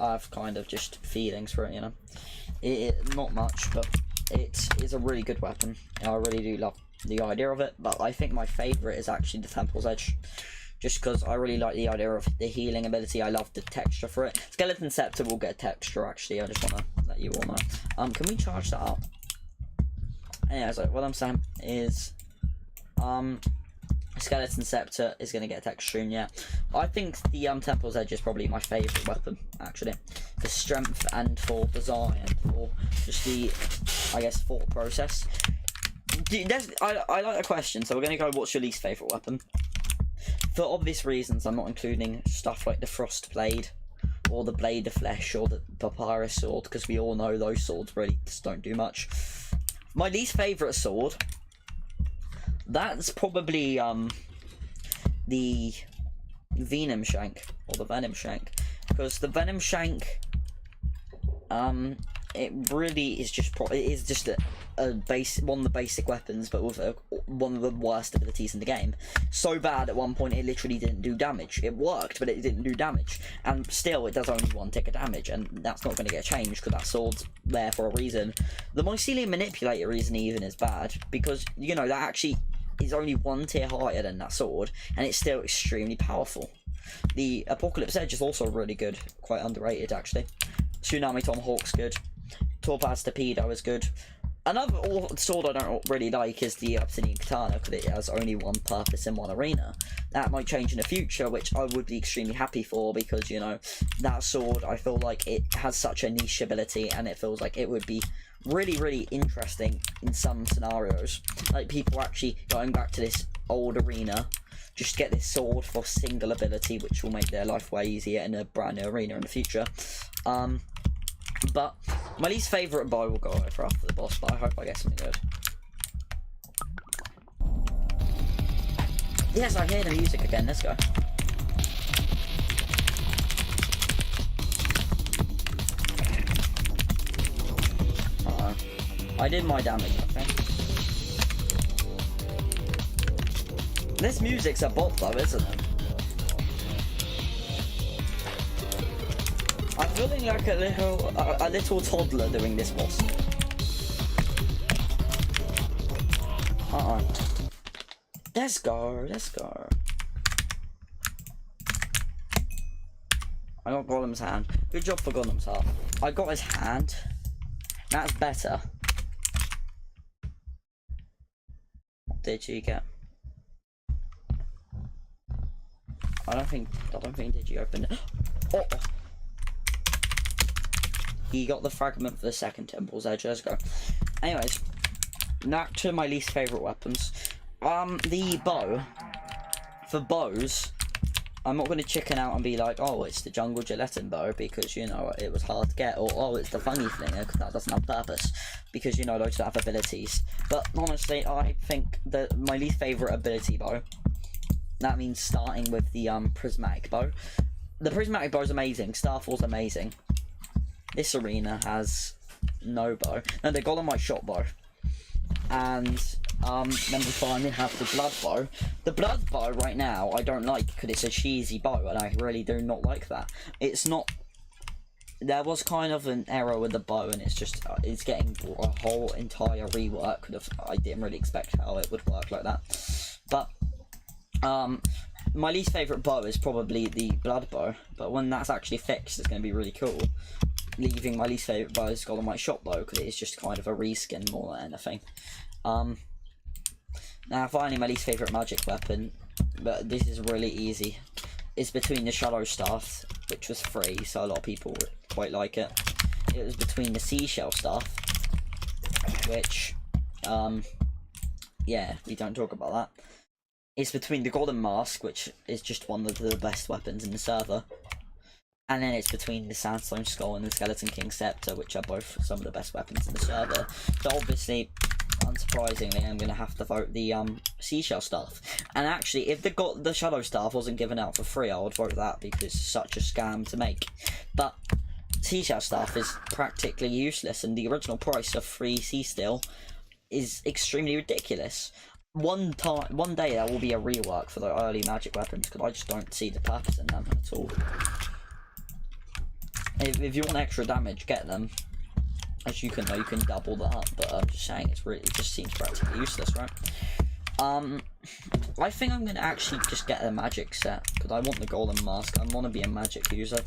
I have kind of just feelings for it, you know. Not much, but it is a really good weapon. I really do love the idea of it, but I think my favourite is actually the Temple's Edge. Just because I really like the idea of the healing ability. I love the texture for it. Skeleton Scepter will get texture, actually. I just want to let you all know. Can we charge that up? Yeah, so what I'm saying is, Skeleton Scepter is going to get texture, yeah. I think the Temple's Edge is probably my favourite weapon, actually. For strength and for design, and for just the, I guess, thought process. I like the question, so we're going to go, what's your least favourite weapon? For obvious reasons, I'm not including stuff like the Frost Blade, or the Blade of Flesh, or the Papyrus Sword, because we all know those swords really just don't do much. My least favourite sword, that's probably the Venom Shank, or the Venom Shank, because the Venom Shank, it really is just it is just one of the basic weapons, but with one of the worst abilities in the game. So bad at one point it literally didn't do damage. It worked, but it didn't do damage, and still it does only 1 tick of damage, and that's not going to get changed because that sword's there for a reason. The Mycelium Manipulator reason even is bad, because you know that actually is only 1 tier higher than that sword, and it's still extremely powerful. The Apocalypse Edge is also really good, quite underrated actually. Tsunami Tomahawk's good. Torpad Torpedo is good. Another sword I don't really like is the Obsidian Katana, because it has only 1 purpose in 1 arena. That might change in the future, which I would be extremely happy for, because, you know, that sword, I feel like it has such a niche ability, and it feels like it would be really interesting in some scenarios. Like, people actually going back to this old arena, just get this sword for single ability, which will make their life way easier in a brand new arena in the future. But my least favourite bow will go over after the boss, but I hope I get something good. Yes, I hear the music again, let's go. Uh-oh. I did my damage, I think. This music's a bot though, isn't it? I'm feeling like a little toddler doing this boss. Let's go, let's go. I got Golem's hand. Good job for Golem's heart. I got his hand. That's better. What did you get? I don't think did you open it? Oh! He got the fragment for the second Temple's Edge. Let's go. Anyways, back to my least favourite weapons. The bow. For bows, I'm not going to chicken out and be like, oh, it's the jungle gelatin bow because, you know, it was hard to get, or oh, it's the funny flinger because that doesn't have purpose because, you know, those don't have abilities. But honestly, I think that my least favourite ability bow, that means starting with the prismatic bow. The prismatic bow is amazing. Starfall's amazing. This arena has no bow. No, they got on my shot bow. And then we finally have the blood bow. The blood bow right now I don't like because it's a cheesy bow, and I really do not like that. It's not. There was kind of an error with the bow, and it's just it's getting a whole entire rework. I didn't really expect how it would work like that. But my least favourite bow is probably the blood bow. But when that's actually fixed, it's going to be really cool. Leaving my least favourite bow is Golem White Shot Bow because it is just kind of a reskin more than anything. Now finally my least favourite magic weapon, but this is really easy. It's between the Shadow Staff, which was free, so a lot of people quite like it. It was between the Seashell Staff, which, yeah, we don't talk about that. It's between the Golden Mask, which is just one of the best weapons in the server. And then it's between the Sandstone Skull and the Skeleton King Scepter, which are both some of the best weapons in the server. So obviously, unsurprisingly, I'm going to have to vote the Seashell Staff. And actually, if the Shadow Staff wasn't given out for free, I would vote that because it's such a scam to make. But Seashell Staff is practically useless, and the original price of 3 Sea Steel is extremely ridiculous. One day there will be a rework for the early magic weapons, because I just don't see the purpose in them at all. If you want extra damage, get them. As you can know, you can double that up, but I'm just saying it just seems practically useless, right? I think I'm gonna actually just get a magic set because I want the golden mask. I want to be a magic user.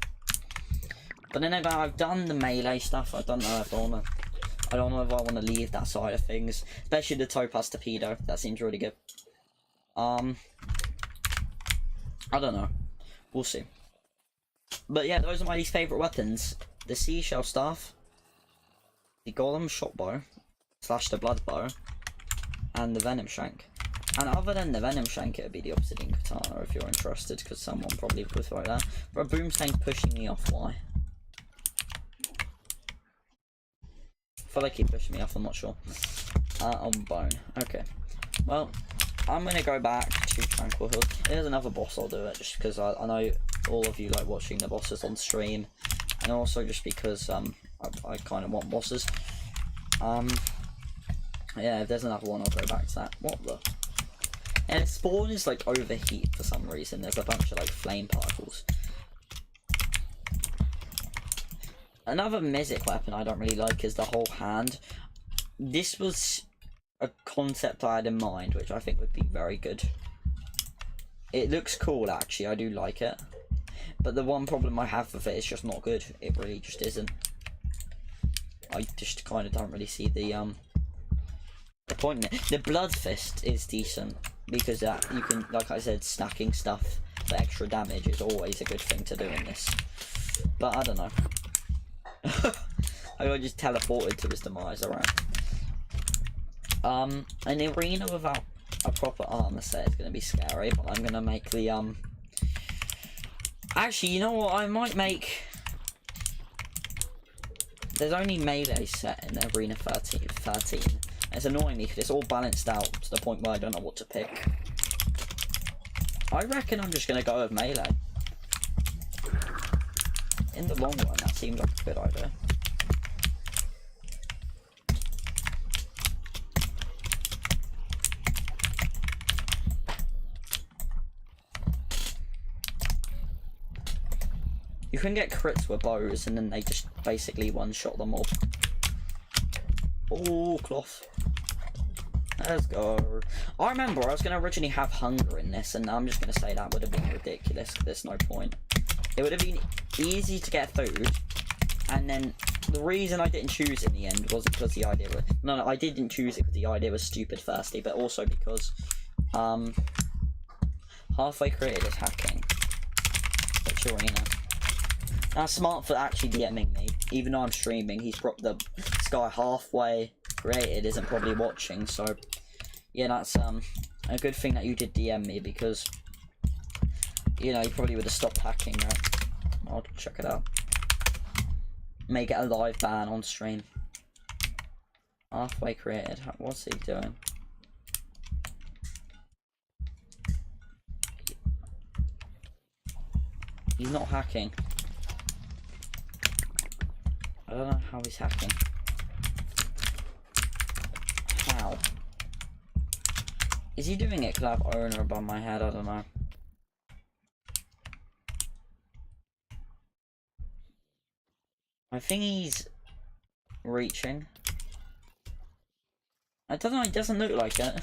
But then again, I've done the melee stuff. I don't know if I don't know if I want to leave that side of things, especially the Topaz Torpedo. That seems really good. I don't know. We'll see. But yeah, those are my least favourite weapons. The Seashell Staff, the Golem Shot Bow, / the Blood Bow, and the Venom Shank. And other than the Venom Shank, it would be the Obsidian Katana if you're interested, because someone probably would like that. But Boomstang's pushing me off, why? I feel like he pushed me off, I'm not sure. On Bone. Okay. Well, I'm going to go back to Tranquil Hills. There's another boss, I'll do it, just because I know all of you like watching the bosses on stream. And also just because I kind of want bosses. Yeah, if there's another one, I'll go back to that. What the? And spawn is like overheat for some reason. There's a bunch of like flame particles. Another Mizik weapon I don't really like is the whole hand. This was a concept I had in mind, which I think would be very good. It looks cool, actually. I do like it. But the one problem I have with it is just not good. It really just isn't. I just kind of don't really see the point in it. The Blood Fist is decent because you can, like I said, stacking stuff for extra damage is always a good thing to do in this. But I don't know. I got just teleported to his demise around. An arena without a proper armor set is going to be scary, but I'm going to make the actually, you know what, I might make... There's only melee set in Arena 13. It's annoying me because it's all balanced out to the point where I don't know what to pick. I reckon I'm just going to go with melee. In the long run, that seems like a good idea. You can get crits with bows and then they just basically one-shot them all. Oh, cloth. Let's go. I remember I was going to originally have hunger in this, and I'm just going to say that would have been ridiculous. There's no point. It would have been easy to get food, and then the reason I didn't choose it in the end wasn't because the idea was... No, I didn't choose it because the idea was stupid firstly, but also because, halfway created is hacking. Which arena? That's smart for actually DMing me. Even though I'm streaming, he's probably... This guy halfway created isn't probably watching, so... Yeah, that's, a good thing that you did DM me, because... You know, you probably would have stopped hacking that. I'll check it out. Make it a live ban on stream. Halfway created. What's he doing? He's not hacking. I don't know how he's hacking. How? Is he doing it because I have owner above my head? I don't know. I think he's reaching. I don't know, it doesn't look like it.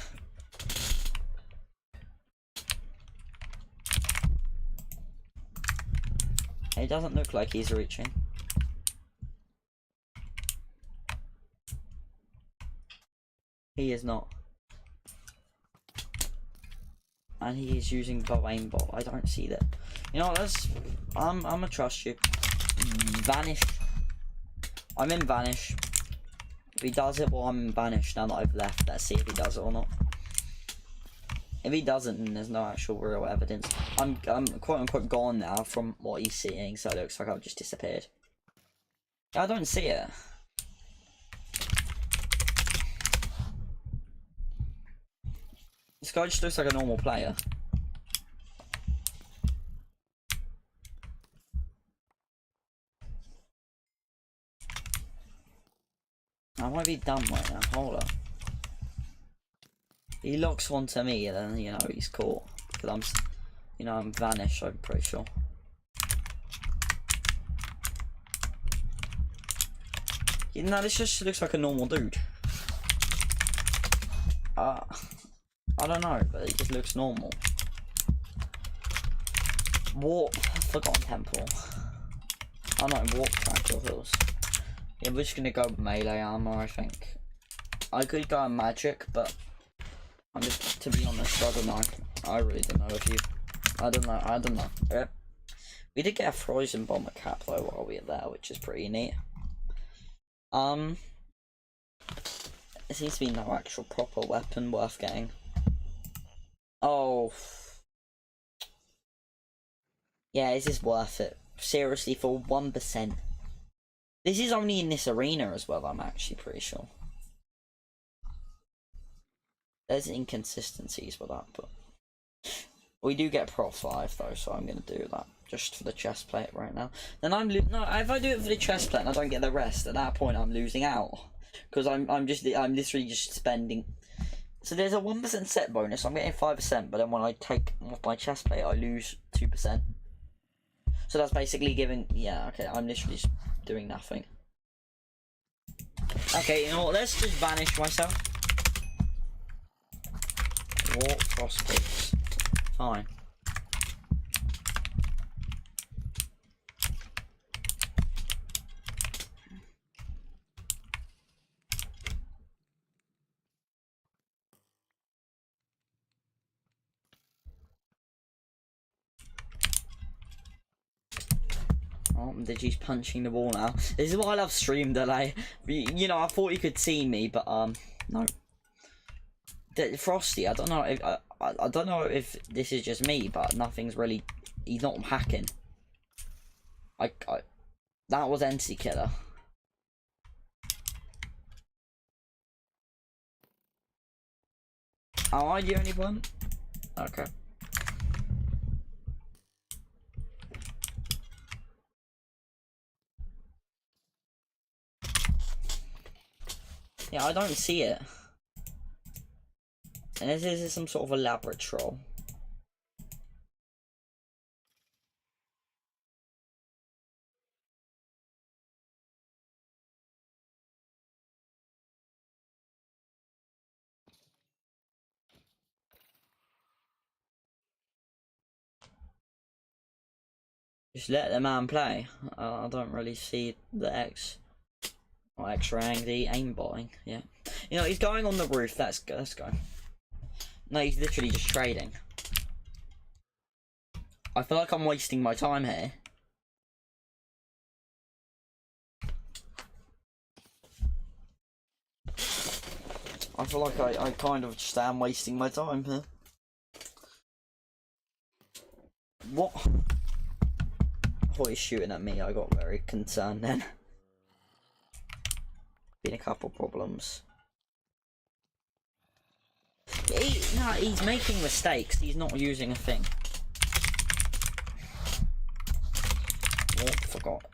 It doesn't look like he's reaching. He is not. And he is using the aimbot. I don't see that. You know what, I'm gonna trust you. Vanish. I'm in Vanish. If he does it, well, I'm in Vanish now that I've left. Let's see if he does it or not. If he doesn't, then there's no actual real evidence. I'm quote unquote gone now from what he's seeing, so it looks like I've just disappeared. I don't see it. This guy just looks like a normal player. I might be dumb right now. Hold up. He locks one to me, and then you know he's caught. Because I'm Vanished. I'm pretty sure. You know, this just looks like a normal dude. I don't know, but it just looks normal. Warp, Forgotten Temple. Oh no, Warp Tranquil Hills. Yeah, we're just gonna go melee armor, I think. I could go on magic, but I'm just, to be honest, I don't know. I really don't know if you... I don't know. Yeah. We did get a frozen bomber cap though while we were there, which is pretty neat. There seems to be no actual proper weapon worth getting. Oh. Yeah, is this worth it? Seriously, for 1%. This is only in this arena as well, I'm actually pretty sure. There's inconsistencies with that, but... We do get Prot 5 though, so I'm going to do that. Just for the chest plate right now. Then no, if I do it for the chest plate and I don't get the rest, at that point I'm losing out. Because I'm literally just spending... So there's a 1% set bonus, I'm getting 5%, but then when I take off my chest plate I lose 2%. So that's basically giving... Yeah, okay, I'm literally just doing nothing. Okay, you know what, let's just Vanish myself. Warp Frostbits. Fine. Oh, Digi's punching the wall now. This is why I love stream delay. You know, I thought you could see me, but no. Frosty, I don't know if I don't know if this is just me, but nothing's really. He's not hacking. That was Entity Killer. Am I the only one? Okay. Yeah, I don't see it. And this is some sort of elaborate troll. Just let the man play. I don't really see the X-raying, the aimbotting. Yeah, you know, he's going on the roof. Let's go. No, he's literally just trading. I feel like I'm wasting my time here. I feel like I kind of just am wasting my time here. What? Oh, he's shooting at me. I got very concerned then. Been a couple problems. No, he's making mistakes. He's not using a thing. Oh, forgot.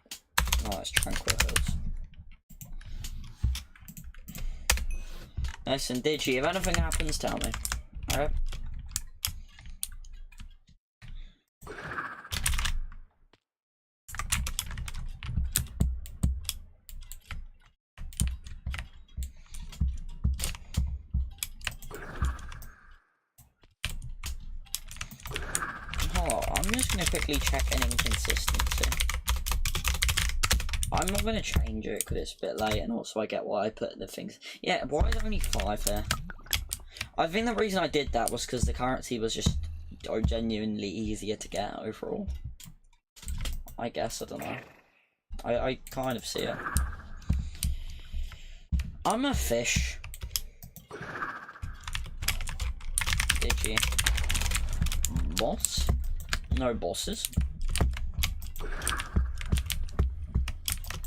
Oh, it's Tranquil Hills. Listen, Digi, if anything happens, tell me. Alright? Oh, I'm just gonna quickly check an inconsistency. I'm not going to change it because it's a bit late, and also I get why I put the things. Yeah, why is there only 5 here? I think the reason I did that was because the currency was just genuinely easier to get overall. I guess, I don't know. I kind of see it. I'm a fish. Did you? Boss? No bosses.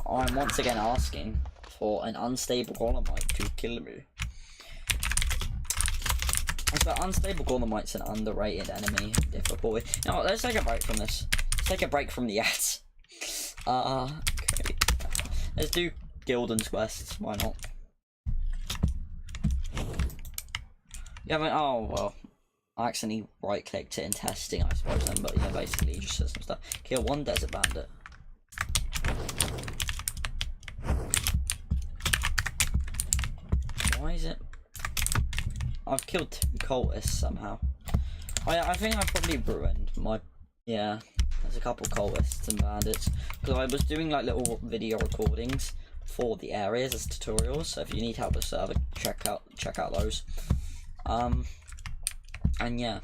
I'm once again asking for an unstable Golomite to kill me. So unstable Golomite's an underrated enemy difficulty. Now let's take a break from this. Let's take a break from the ads. Okay. Let's do Gildan's quests. Why not? Yeah, but oh well. I accidentally right clicked it in testing, I suppose then, but yeah, basically it just says some stuff. Kill 1 desert bandit. Why is it? I've killed 2 cultists somehow. I think I probably ruined my... Yeah, there's a couple cultists and bandits. Because I was doing like little video recordings for the areas as tutorials. So if you need help with server, check out those. And yeah.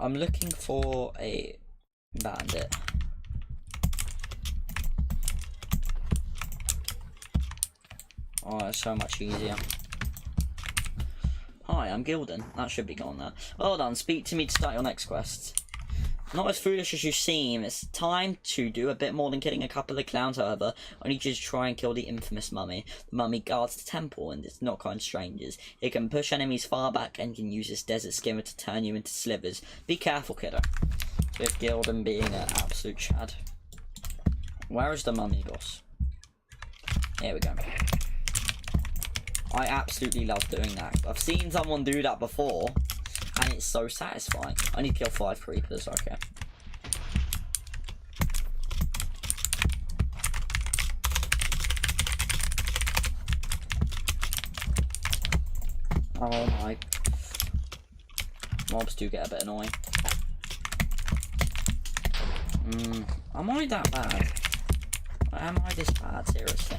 I'm looking for a bandit. Oh, it's so much easier. Hi, I'm Gildan. That should be gone now. Well done, speak to me to start your next quest. Not as foolish as you seem. It's time to do a bit more than killing a couple of clowns, however. I need you to try and kill the infamous mummy. The mummy guards the temple and it's not kind strangers. It can push enemies far back and can use its desert skimmer to turn you into slivers. Be careful, kiddo. With Gildan being an absolute chad. Where is the mummy boss? Here we go. I absolutely love doing that. I've seen someone do that before, and it's so satisfying. I need to kill 5 creepers, okay. Oh my. Mobs do get a bit annoying. Am I that bad? Am I this bad, seriously?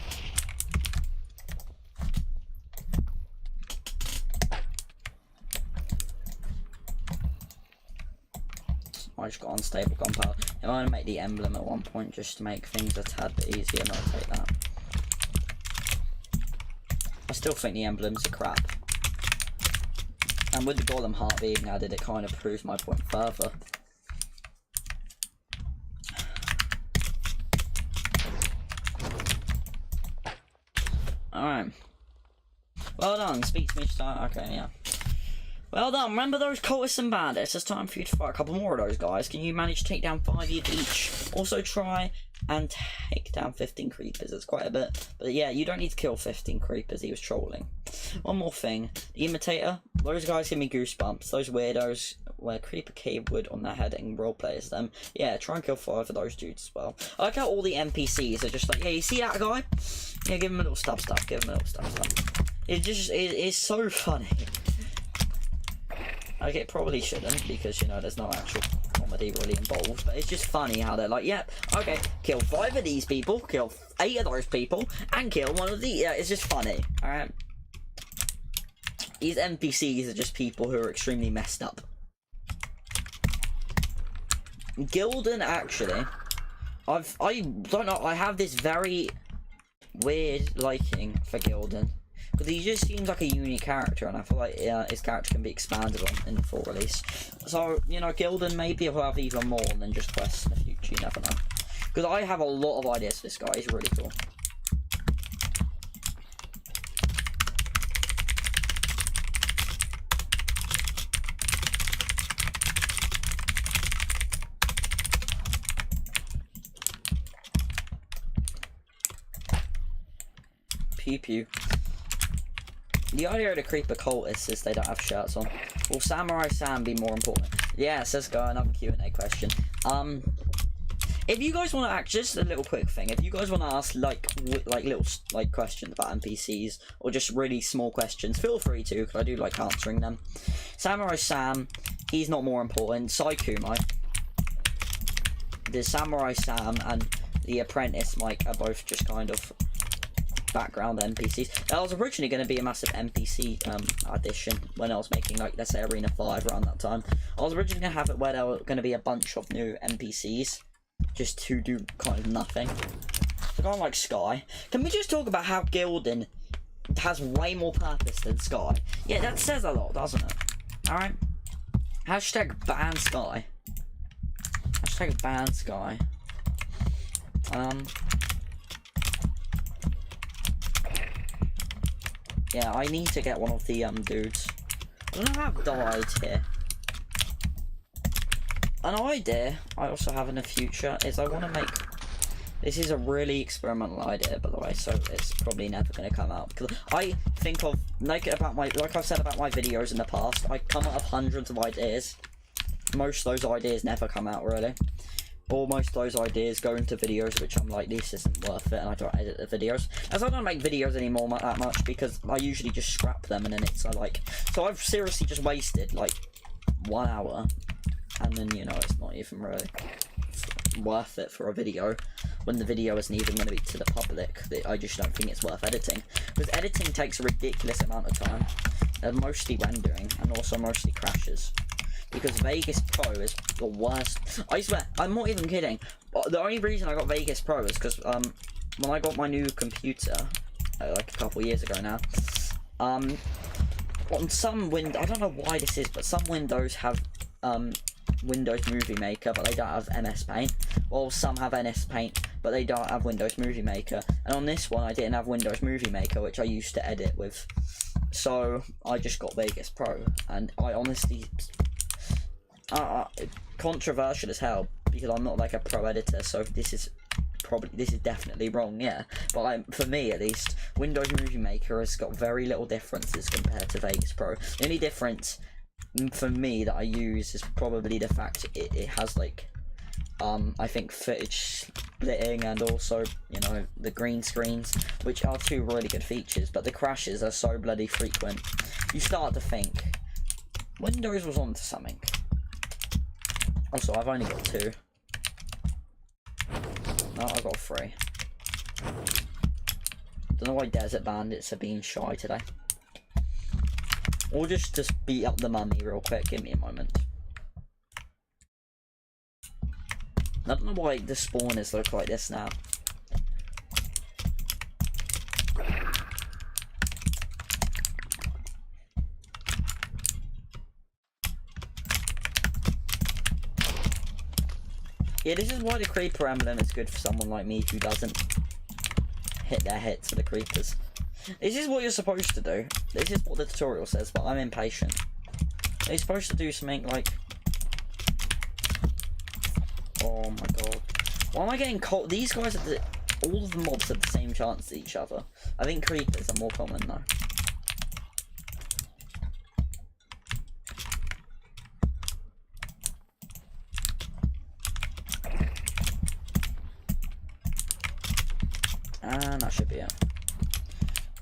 I just got unstable gunpowder. I want to make the emblem at one point just to make things a tad bit easier, and I'll take that. I still think the emblems are crap. And with the golem heart being added, it kind of proves my point further. Alright. Well done, speak to me start. Okay, yeah. Well done, remember those cultists and bandits? It's time for you to fight a couple more of those guys. Can you manage to take down 5 of each? Also try and take down 15 creepers. It's quite a bit. But yeah, you don't need to kill 15 creepers, he was trolling. One more thing, the imitator, those guys give me goosebumps. Those weirdos wear creeper cave wood on their head and roleplays them. Yeah, try and kill 5 of those dudes as well. I like how all the NPCs are just like, yeah, you see that guy? Yeah, give him a little stuff, give him a little stuff. It is so funny. Like, it probably shouldn't, because, you know, there's no actual comedy really involved, but it's just funny how they're like, yep, okay, kill 5 of these people, kill 8 of those people, and kill 1 of the, yeah, it's just funny, alright? These NPCs are just people who are extremely messed up. Gildan, actually, I don't know, I have this very weird liking for Gildan. Because he just seems like a unique character, and I feel like his character can be expanded on in the full release. So, you know, Gildan maybe will have even more than just quests in the future, you never know. Because I have a lot of ideas for this guy, he's really cool. Pew pew. The idea of the creeper cultists is they don't have shirts on. Will Samurai Sam be more important? Yes, let's go, another Q&A question. If you guys want to ask, just a little quick thing, if you guys want to ask like little like questions about NPCs, or just really small questions, feel free to, because I do like answering them. Samurai Sam, he's not more important. Saikumo, the Samurai Sam and the Apprentice Mike are both just kind of background NPCs. That was originally going to be a massive NPC addition when I was making, like, let's say Arena 5 around that time. I was originally going to have it where there were going to be a bunch of new NPCs just to do kind of nothing. So kind of like Sky. Can we just talk about how Gildan has way more purpose than Sky? Yeah, that says a lot, doesn't it? Alright. Hashtag ban Sky. Hashtag ban Sky. Yeah, I need to get one of the dudes. I don't know how I've died here. An idea I also have in the future is I want to make... This is a really experimental idea, by the way, so it's probably never going to come out. Because I think of, like I've said about my videos in the past, I come out of hundreds of ideas. Most of those ideas never come out, really. Or most of those ideas go into videos which I'm like, this isn't worth it, and I don't edit the videos. As I don't make videos anymore that much, because I usually just scrap them, and then it's like... So I've seriously just wasted, like, 1 hour, and then, you know, it's not even really worth it for a video, when the video isn't even going to be to the public. I just don't think it's worth editing. Because editing takes a ridiculous amount of time, and mostly rendering, and also mostly crashes. Because Vegas Pro is the worst. I swear, I'm not even kidding. The only reason I got Vegas Pro is because when I got my new computer, like a couple years ago now, on some I don't know why this is, but some Windows have Windows Movie Maker, but they don't have MS Paint. Or some have MS Paint, but they don't have Windows Movie Maker. And on this one, I didn't have Windows Movie Maker, which I used to edit with. So I just got Vegas Pro, and I honestly... controversial as hell, because I'm not like a pro editor, so this is definitely wrong, yeah. But for me at least, Windows Movie Maker has got very little differences compared to Vegas Pro. The only difference for me that I use is probably the fact it has like I think footage splitting, and also, you know, the green screens, which are 2 really good features, but the crashes are so bloody frequent. You start to think Windows was onto something. Also, I've only got 2. No, I've got 3. Don't know why Desert Bandits are being shy today. Or just beat up the mummy real quick. Give me a moment. I don't know why the spawners look like this now. Yeah, this is why the creeper emblem is good for someone like me who doesn't hit their hits with the creepers. This is what you're supposed to do. This is what the tutorial says, but I'm impatient. You're supposed to do something like... Oh my god. Why am I getting cold? These guys are all of the mobs have the same chance as each other. I think creepers are more common though. And that should be it.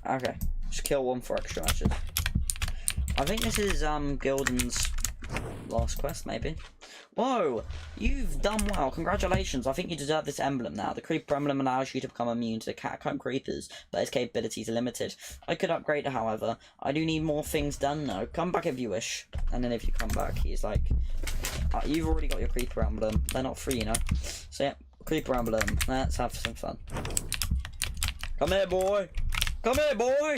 Okay, just kill 1 for extra matches. I think this is Gildan's last quest, maybe. Whoa! You've done well. Congratulations. I think you deserve this emblem now. The creeper emblem allows you to become immune to the catacomb creepers, but its capabilities are limited. I could upgrade it, however. I do need more things done, though. Come back if you wish. And then if you come back, he's like, you've already got your creeper emblem. They're not free, you know. So yeah, creeper emblem. Let's have some fun. Come here, boy. Come here, boy.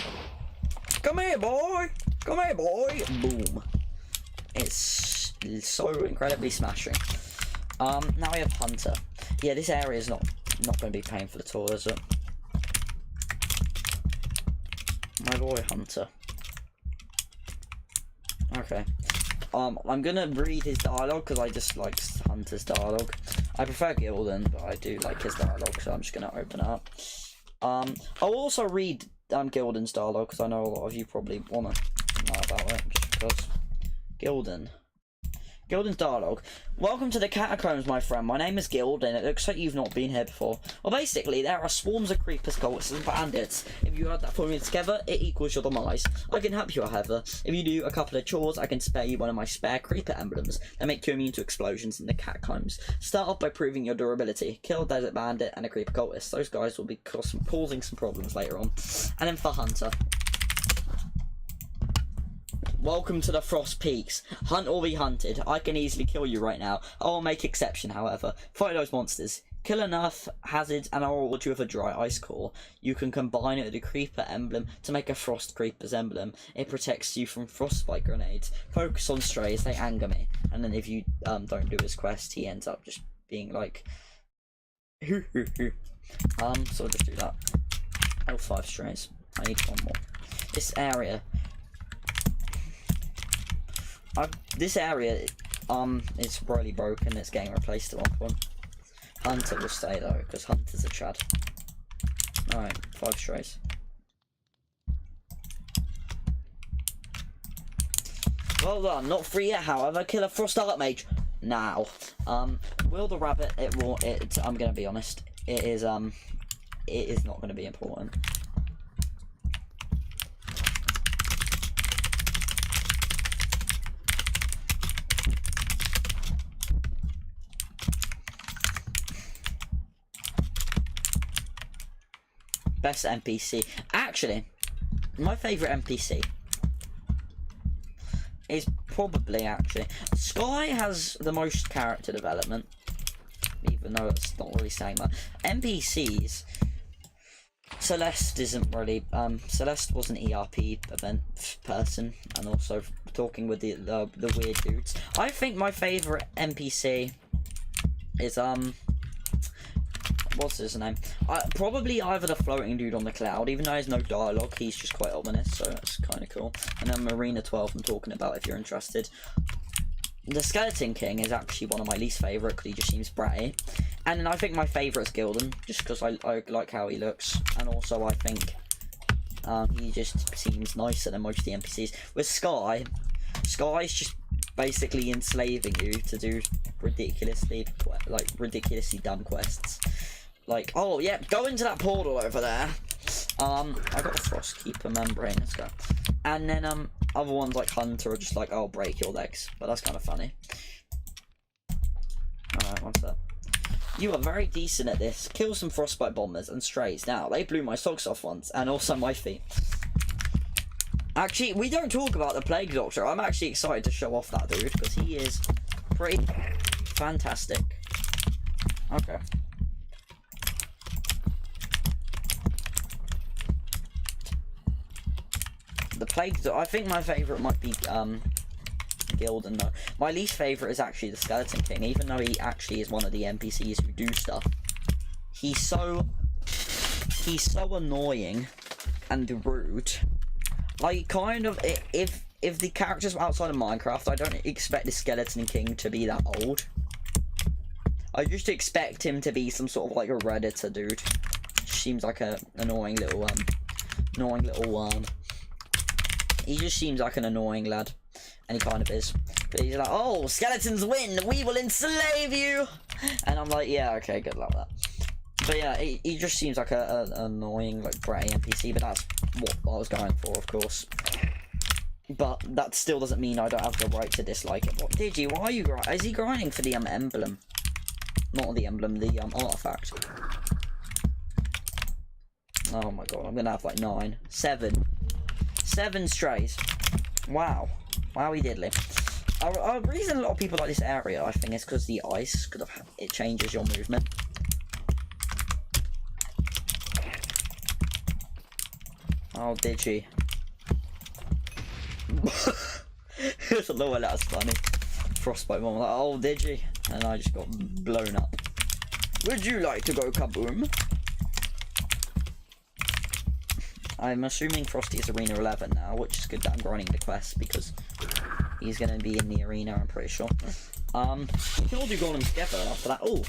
Come here, boy. Come here, boy. Boom. It's so incredibly smashing. Now we have Hunter. Yeah, this area is not going to be painful at all, is it? My boy Hunter. Okay. I'm gonna read his dialogue because I just like Hunter's dialogue. I prefer Gildan, but I do like his dialogue, so I'm just gonna open it up. I'll also read Gildan's dialogue because I know a lot of you probably wanna know about it, just because. Gildan's dialogue. Welcome to the catacombs, my friend. My name is Gildan. It looks like you've not been here before. Well, basically, there are swarms of creepers, cultists, and bandits. If you add that formula together, it equals your demise. I can help you, however. If you do a couple of chores, I can spare you one of my spare creeper emblems that make you immune to explosions in the catacombs. Start off by proving your durability. Kill a desert bandit and a creeper cultist. Those guys will be causing some problems later on. And then for Hunter. Welcome to the Frost Peaks. Hunt or be hunted. I can easily kill you right now. I will make exception, however. Fight those monsters. Kill enough hazards and I will reward you with a dry ice core. You can combine it with a creeper emblem to make a frost creeper's emblem. It protects you from frostbite grenades. Focus on strays, they anger me. And then if you don't do his quest, he ends up just being like so I'll just do that. L5 strays. I need one more. This area is really broken. It's getting replaced at one point. Hunter will stay though, because Hunter's a chad. Alright, 5 strays. Well done, not free yet, however. Kill a Frost Archmage now. Will the rabbit, I'm gonna be honest, it is not gonna be important. Best NPC. Actually, my favourite NPC is probably Sky has the most character development, even though it's not really saying that. NPCs, Celeste isn't really. Celeste was an ERP event person, and also talking with the weird dudes. I think my favourite NPC is what's his name? Probably either the floating dude on the cloud, even though there's no dialogue, he's just quite ominous, so that's kind of cool. And then Marina 12 I'm talking about if you're interested. The Skeleton King is actually one of my least favourite because he just seems bratty. And then I think my favourite is Gildan, just because I like how he looks. And also I think he just seems nicer than most of the NPCs. With Sky's just basically enslaving you to do ridiculously dumb quests. Like, oh yeah, go into that portal over there. I got a Frostkeeper membrane, let's go. And then other ones like Hunter are just like, oh, break your legs, but that's kind of funny. Alright, what's that? You are very decent at this. Kill some frostbite bombers and strays. Now, they blew my socks off once, and also my feet. Actually, we don't talk about the Plague Doctor. I'm actually excited to show off that dude, because he is pretty fantastic. Okay. The Plague Doctor, I think my favourite might be Gildan though. My least favourite is actually the Skeleton King, even though he actually is one of the NPCs who do stuff. He's so annoying and rude. Like, kind of, if the characters were outside of Minecraft, I don't expect the Skeleton King to be that old. I just expect him to be some sort of like a Redditor dude. Seems like a annoying little he just seems like an annoying lad, and he kind of is. But he's like, oh, skeletons win, we will enslave you, and I'm like, yeah, okay, good luck with that. But yeah, he just seems like an annoying, like, bratty NPC, but that's what I was going for, of course. But that still doesn't mean I don't have the right to dislike it. What, Digi, why are you grinding? Is he grinding for the emblem? Not the emblem, the artifact. Oh my god, I'm gonna have like 9. 7. 7 strays. Wow. Wowie diddly. The reason a lot of people like this area, I think, is because the ice, because it changes your movement. Oh, Digi. Lord, that's funny. Frostbite mom, like, oh, Digi. And I just got blown up. Would you like to go kaboom? I'm assuming Frosty is Arena 11 now, which is good that I'm grinding the quest because he's going to be in the arena, I'm pretty sure. We can all do golems together after that. Oh,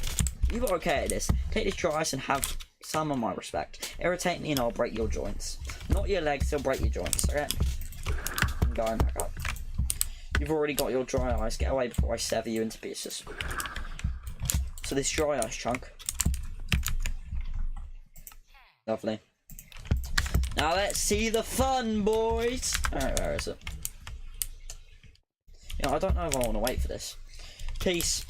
you got okay at this. Take this dry ice and have some of my respect. Irritate me and I'll break your joints. Not your legs, they'll break your joints, okay? I'm going back up. You've already got your dry ice. Get away before I sever you into pieces. So this dry ice chunk. Lovely. Now let's see the fun, boys! Alright, where is it? I don't know if I want to wait for this. Peace.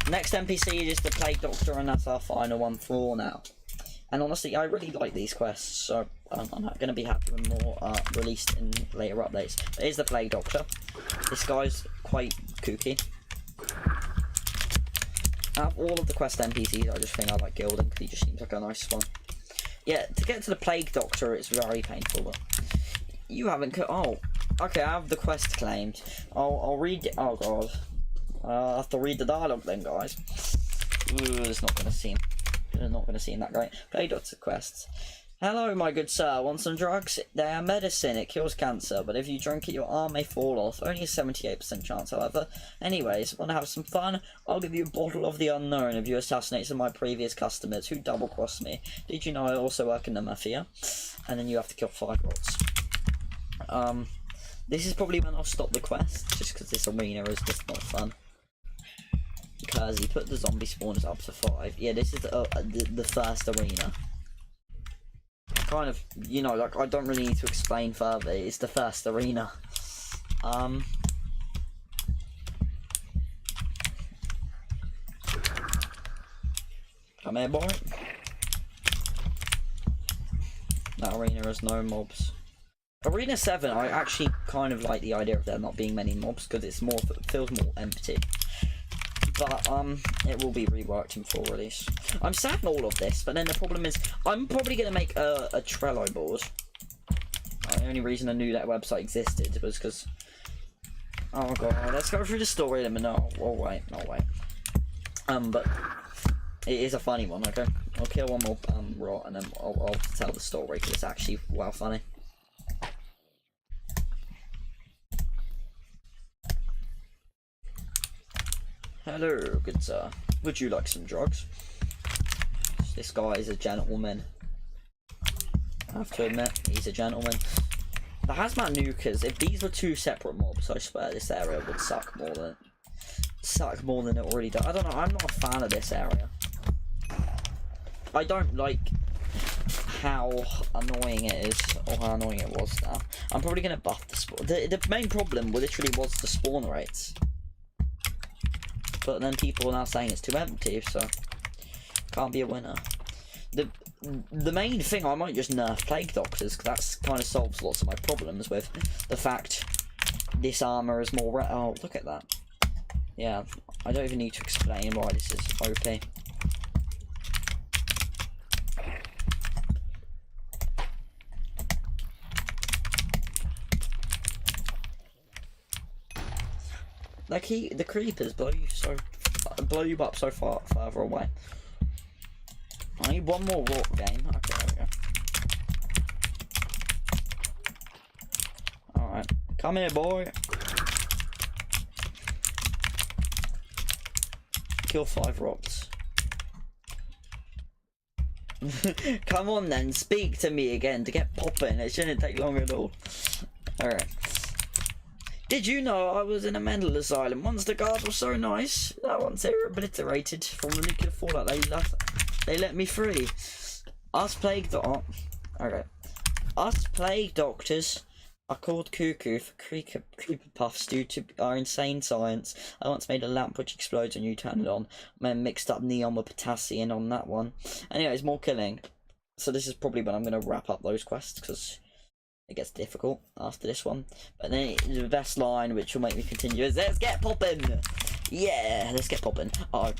Next NPC is the Plague Doctor, and that's our final one for now. And honestly, I really like these quests, so I'm going to be happy when more are released in later updates. But here's the Plague Doctor. This guy's quite kooky. Out of all of the quest NPCs, I just think I like Gildan, because he just seems like a nice one. Yeah, to get to the Plague Doctor, it's very painful, but you haven't. Oh, okay, I have the quest claimed. I'll read it. Oh god, I have to read the dialogue then, guys. Ooh, it's not going to seem. It's not going to seem that great. Plague Doctor quests. Hello, my good sir. Want some drugs? They are medicine. It kills cancer, but if you drink it, your arm may fall off. Only a 78% chance, however. Anyways, want to have some fun? I'll give you a bottle of the unknown if you assassinate some of my previous customers who double-crossed me. Did you know I also work in the mafia? And then you have to kill 5 rots. This is probably when I'll stop the quest, just because this arena is just not fun. Because he put the zombie spawners up to 5. Yeah, this is the first arena. Kind of, you know, like, I don't really need to explain further. It's the first arena. Come here, boy. That arena has no mobs. Arena 7, I actually kind of like the idea of there not being many mobs because it's more, it feels more empty. But it will be reworked in full release. I'm sad in all of this, but then the problem is I'm probably going to make a Trello board. The only reason I knew that website existed was because... Oh god, let's go through the story in a minute. Oh wait, no wait. But it is a funny one, okay? I'll kill one more rot and then I'll tell the story because it's actually well funny. Hello, good sir. Would you like some drugs? This guy is a gentleman. I have to admit, he's a gentleman. The hazmat nukers, if these were 2 separate mobs, I swear this area would suck more than it already does. I don't know, I'm not a fan of this area. I don't like how annoying it is, or how annoying it was now. I'm probably going to buff the spawn. The main problem literally was the spawn rates. But then people are now saying it's too empty, so can't be a winner. The main thing, I might just nerf Plague Doctors, because that kind of solves lots of my problems with the fact this armor is more oh, look at that. Yeah, I don't even need to explain why this is OP. Like the creepers blow you up so far further away. I need one more walk game. Okay, there we go. Alright. Come here, boy. Kill 5 rots. Come on then, speak to me again to get popping. It shouldn't take long at all. Alright. Did you know I was in a mental asylum once? The guards were so nice that once they were obliterated from the nuclear fallout, they let me free. Us plague doctors I called cuckoo for creeper puffs due to our insane science. I once made a lamp which explodes when you turn it on. I mixed up neon with potassium on that one. Anyways, more killing. So this is probably when I'm going to wrap up those quests, because it gets difficult after this one. But then the best line, which will make me continue, is let's get popping! Yeah, let's get popping. Oh,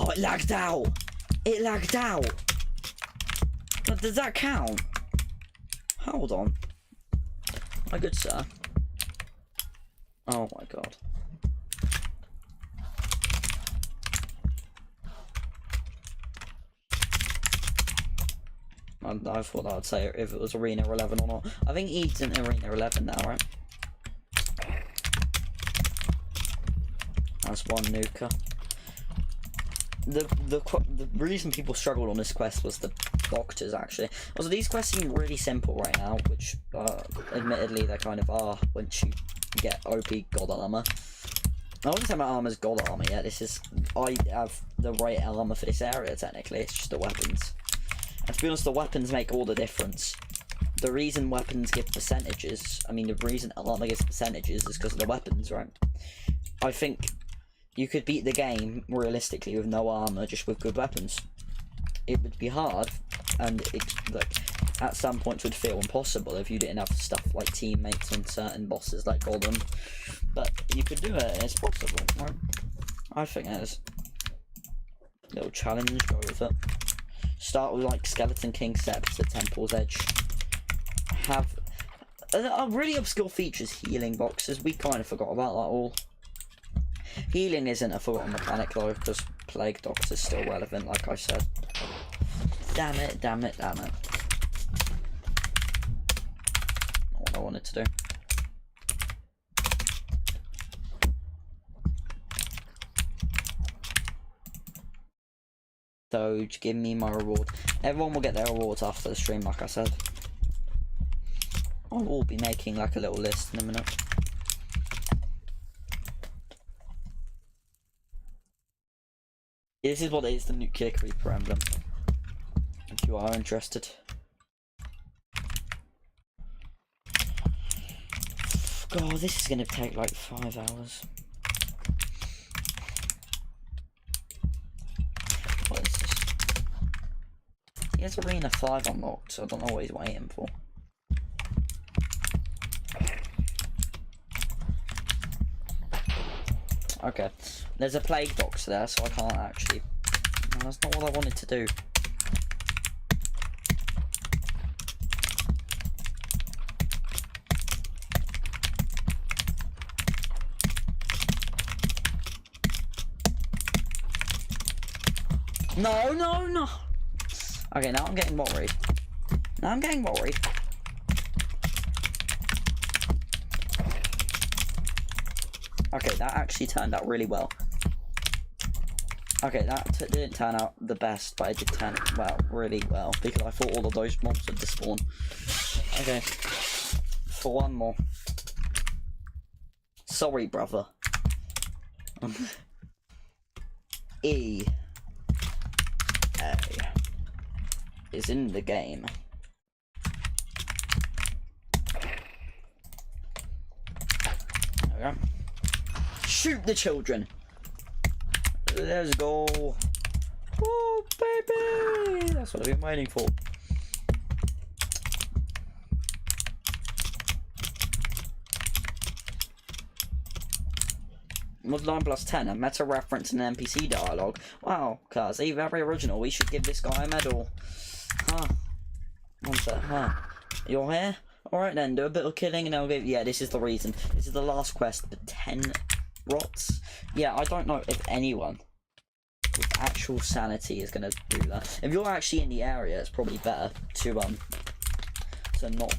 it lagged out! It lagged out! Does that count? Hold on. My good sir. Oh my god. I thought I'd say if it was Arena 11 or not. I think he's in Arena 11 now, right? That's one nuker. The reason people struggled on this quest was the doctors, actually. Also, these quests seem really simple right now, which admittedly they kind of are once you get OP God Armor. I wouldn't say my armor's God Armor yet. I have the right armor for this area technically. It's just the weapons. And to be honest, the weapons make all the difference. The reason weapons give percentages, the reason armor gives percentages is because of the weapons, right? I think you could beat the game realistically with no armor, just with good weapons. It would be hard, and at some points would feel impossible if you didn't have stuff like teammates on certain bosses like Gollum. But you could do it, it's possible, right? I think it is. Little challenge, go with it. Start with like Skeleton King Sept at Temple's Edge. Have really obscure features, healing boxes. We kind of forgot about that all. Healing isn't a forgotten mechanic though, because Plague Docks is still relevant, like I said. Damn it, damn it, damn it. Not what I wanted to do. Doge, give me my reward. Everyone will get their rewards after the stream, like I said. I will be making like a little list in a minute. This is what it is, the Nuclear Creeper emblem. If you are interested. God, this is going to take like 5 hours. What is this? He has Arena 5 unlocked, so I don't know what he's waiting for. Okay, there's a Plague Docks there, so I can't actually... No, that's not what I wanted to do. No, no, no! Okay, now I'm getting worried. Now I'm getting worried. Okay, that actually turned out really well. Okay, that didn't turn out the best, but it did turn out well, really well, because I thought all of those mobs would despawn. Okay, for one more. Sorry, brother. EA is in the game. There we go. Shoot the children. Let's go. Oh, baby. That's what I've been waiting for. Was 9 plus 10, a meta reference and an NPC dialogue. Wow, cuz, he's very original. We should give this guy a medal. Huh. One sec, huh. You're here? Alright then, do a bit of killing and I'll give... Yeah, this is the reason. This is the last quest, the 10 rots. Yeah, I don't know if anyone with actual sanity is going to do that. If you're actually in the area, it's probably better to not...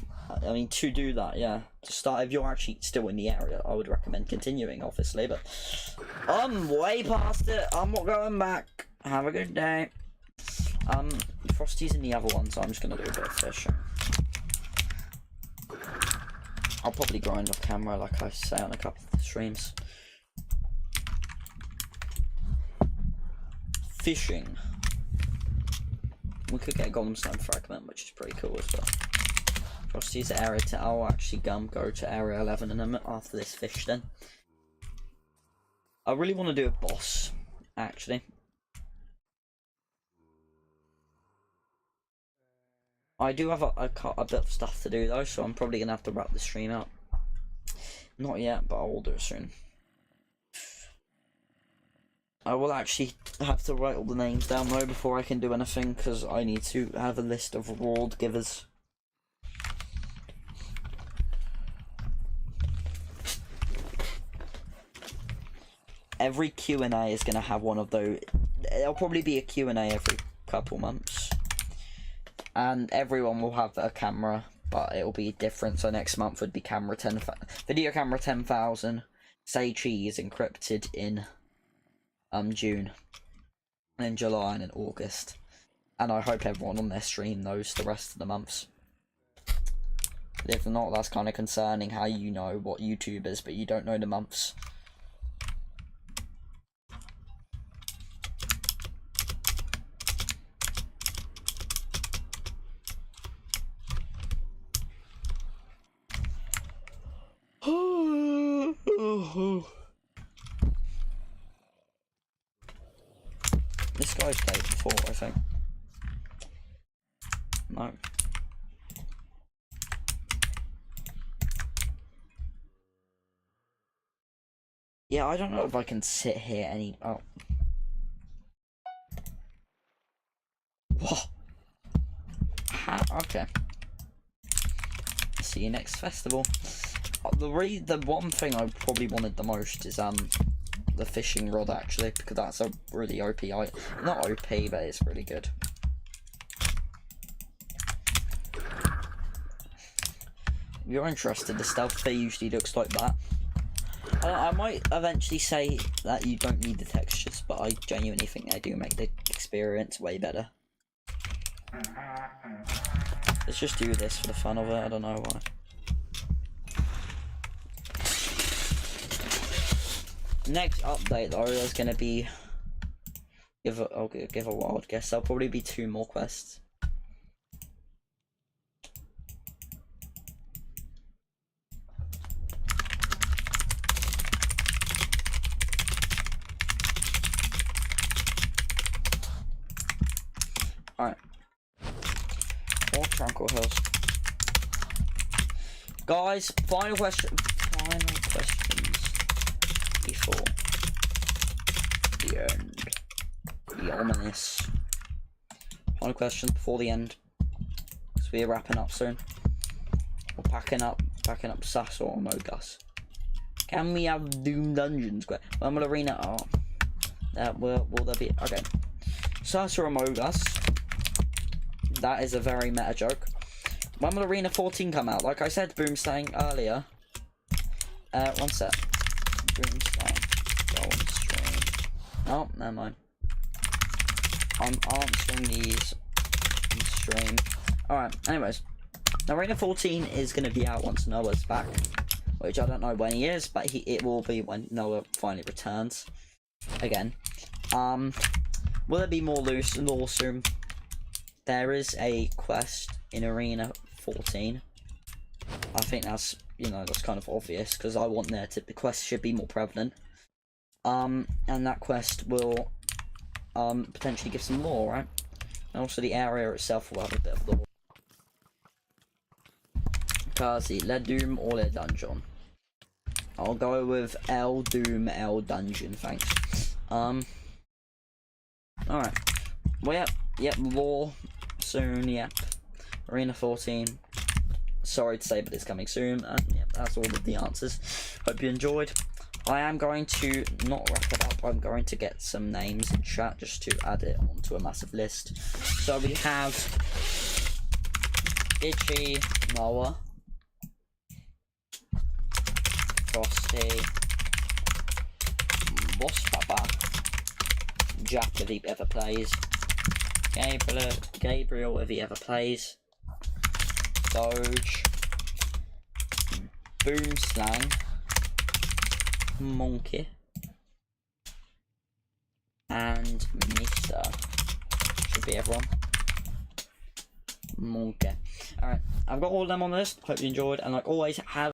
I mean, to do that, yeah. To start, if you're actually still in the area, I would recommend continuing, obviously, but... I'm way past it. I'm not going back. Have a good day. Frosty's in the other one, so I'm just going to do a bit of fishing. I'll probably grind off camera, like I say on a couple of the streams. Fishing. We could get a golden stone fragment, which is pretty cool as well. Just use the area to. I'll actually go to area 11 in a minute after this fish. Then I really want to do a boss, actually. I do have a bit of stuff to do though, so I'm probably gonna have to wrap the stream up. Not yet, but I will do it soon. I will actually have to write all the names down though before I can do anything, because I need to have a list of reward givers. Every Q&A is going to have one of those. There'll probably be a Q&A every couple months. And everyone will have a camera, but it'll be different. So next month would be video camera 10,000. Say cheese encrypted in June. And in July and in August. And I hope everyone on their stream knows the rest of the months. If not, that's kind of concerning how you know what YouTube is, but you don't know the months. This guy's played before, I think. No. Yeah, I don't know if I can sit here any. Oh. What? Okay. See you next festival. The one thing I probably wanted the most is the fishing rod, actually, because that's a really OP item. Not OP, but it's really good. If you're interested, the stealth fee usually looks like that. I might eventually say that you don't need the textures, but I genuinely think they do make the experience way better. Let's just do this for the fun of it, I don't know why. Next update though, there's gonna be I'll give a wild guess. There'll probably be 2 more quests. Alright. More Tranquil Hills. Guys, final questions before the end. The ominous. Final questions before the end. So we're wrapping up soon. We're packing up Sass or Among Us. Can we have DoomDungeons? Rumble Arena. Oh, will there be? Okay. Sass or Among Us. That is a very meta joke. When will Arena 14 come out? Like I said, Boomstang earlier. One sec. Boomstang. Go on stream. Oh, never mind. I'm answering these on stream. Alright, anyways. Arena 14 is going to be out once Noah's back. Which I don't know when he is, but it will be when Noah finally returns. Again. Will there be more lore soon? There is a quest in Arena 14. I think that's, that's kind of obvious, because I want the quest should be more prevalent. And that quest will potentially give some lore, right? And also the area itself will have a bit of lore. Kazi, Le Doom or Le Dungeon? I'll go with L Doom, L Dungeon, thanks. Alright. Well, yep, lore soon, yep. Arena 14. Sorry to say, but it's coming soon. And yep, that's all of the answers. Hope you enjoyed. I am going to not wrap it up. I'm going to get some names in chat just to add it onto a massive list. So we have Itchy, Noah, Frosty, Boss Papa, Jack if he ever plays, Gabriel if he ever plays, Doge, Boomslang, Monkey, and Mr. Should be everyone. Okay. Alright, I've got all of them on the list. Hope you enjoyed, and like always, have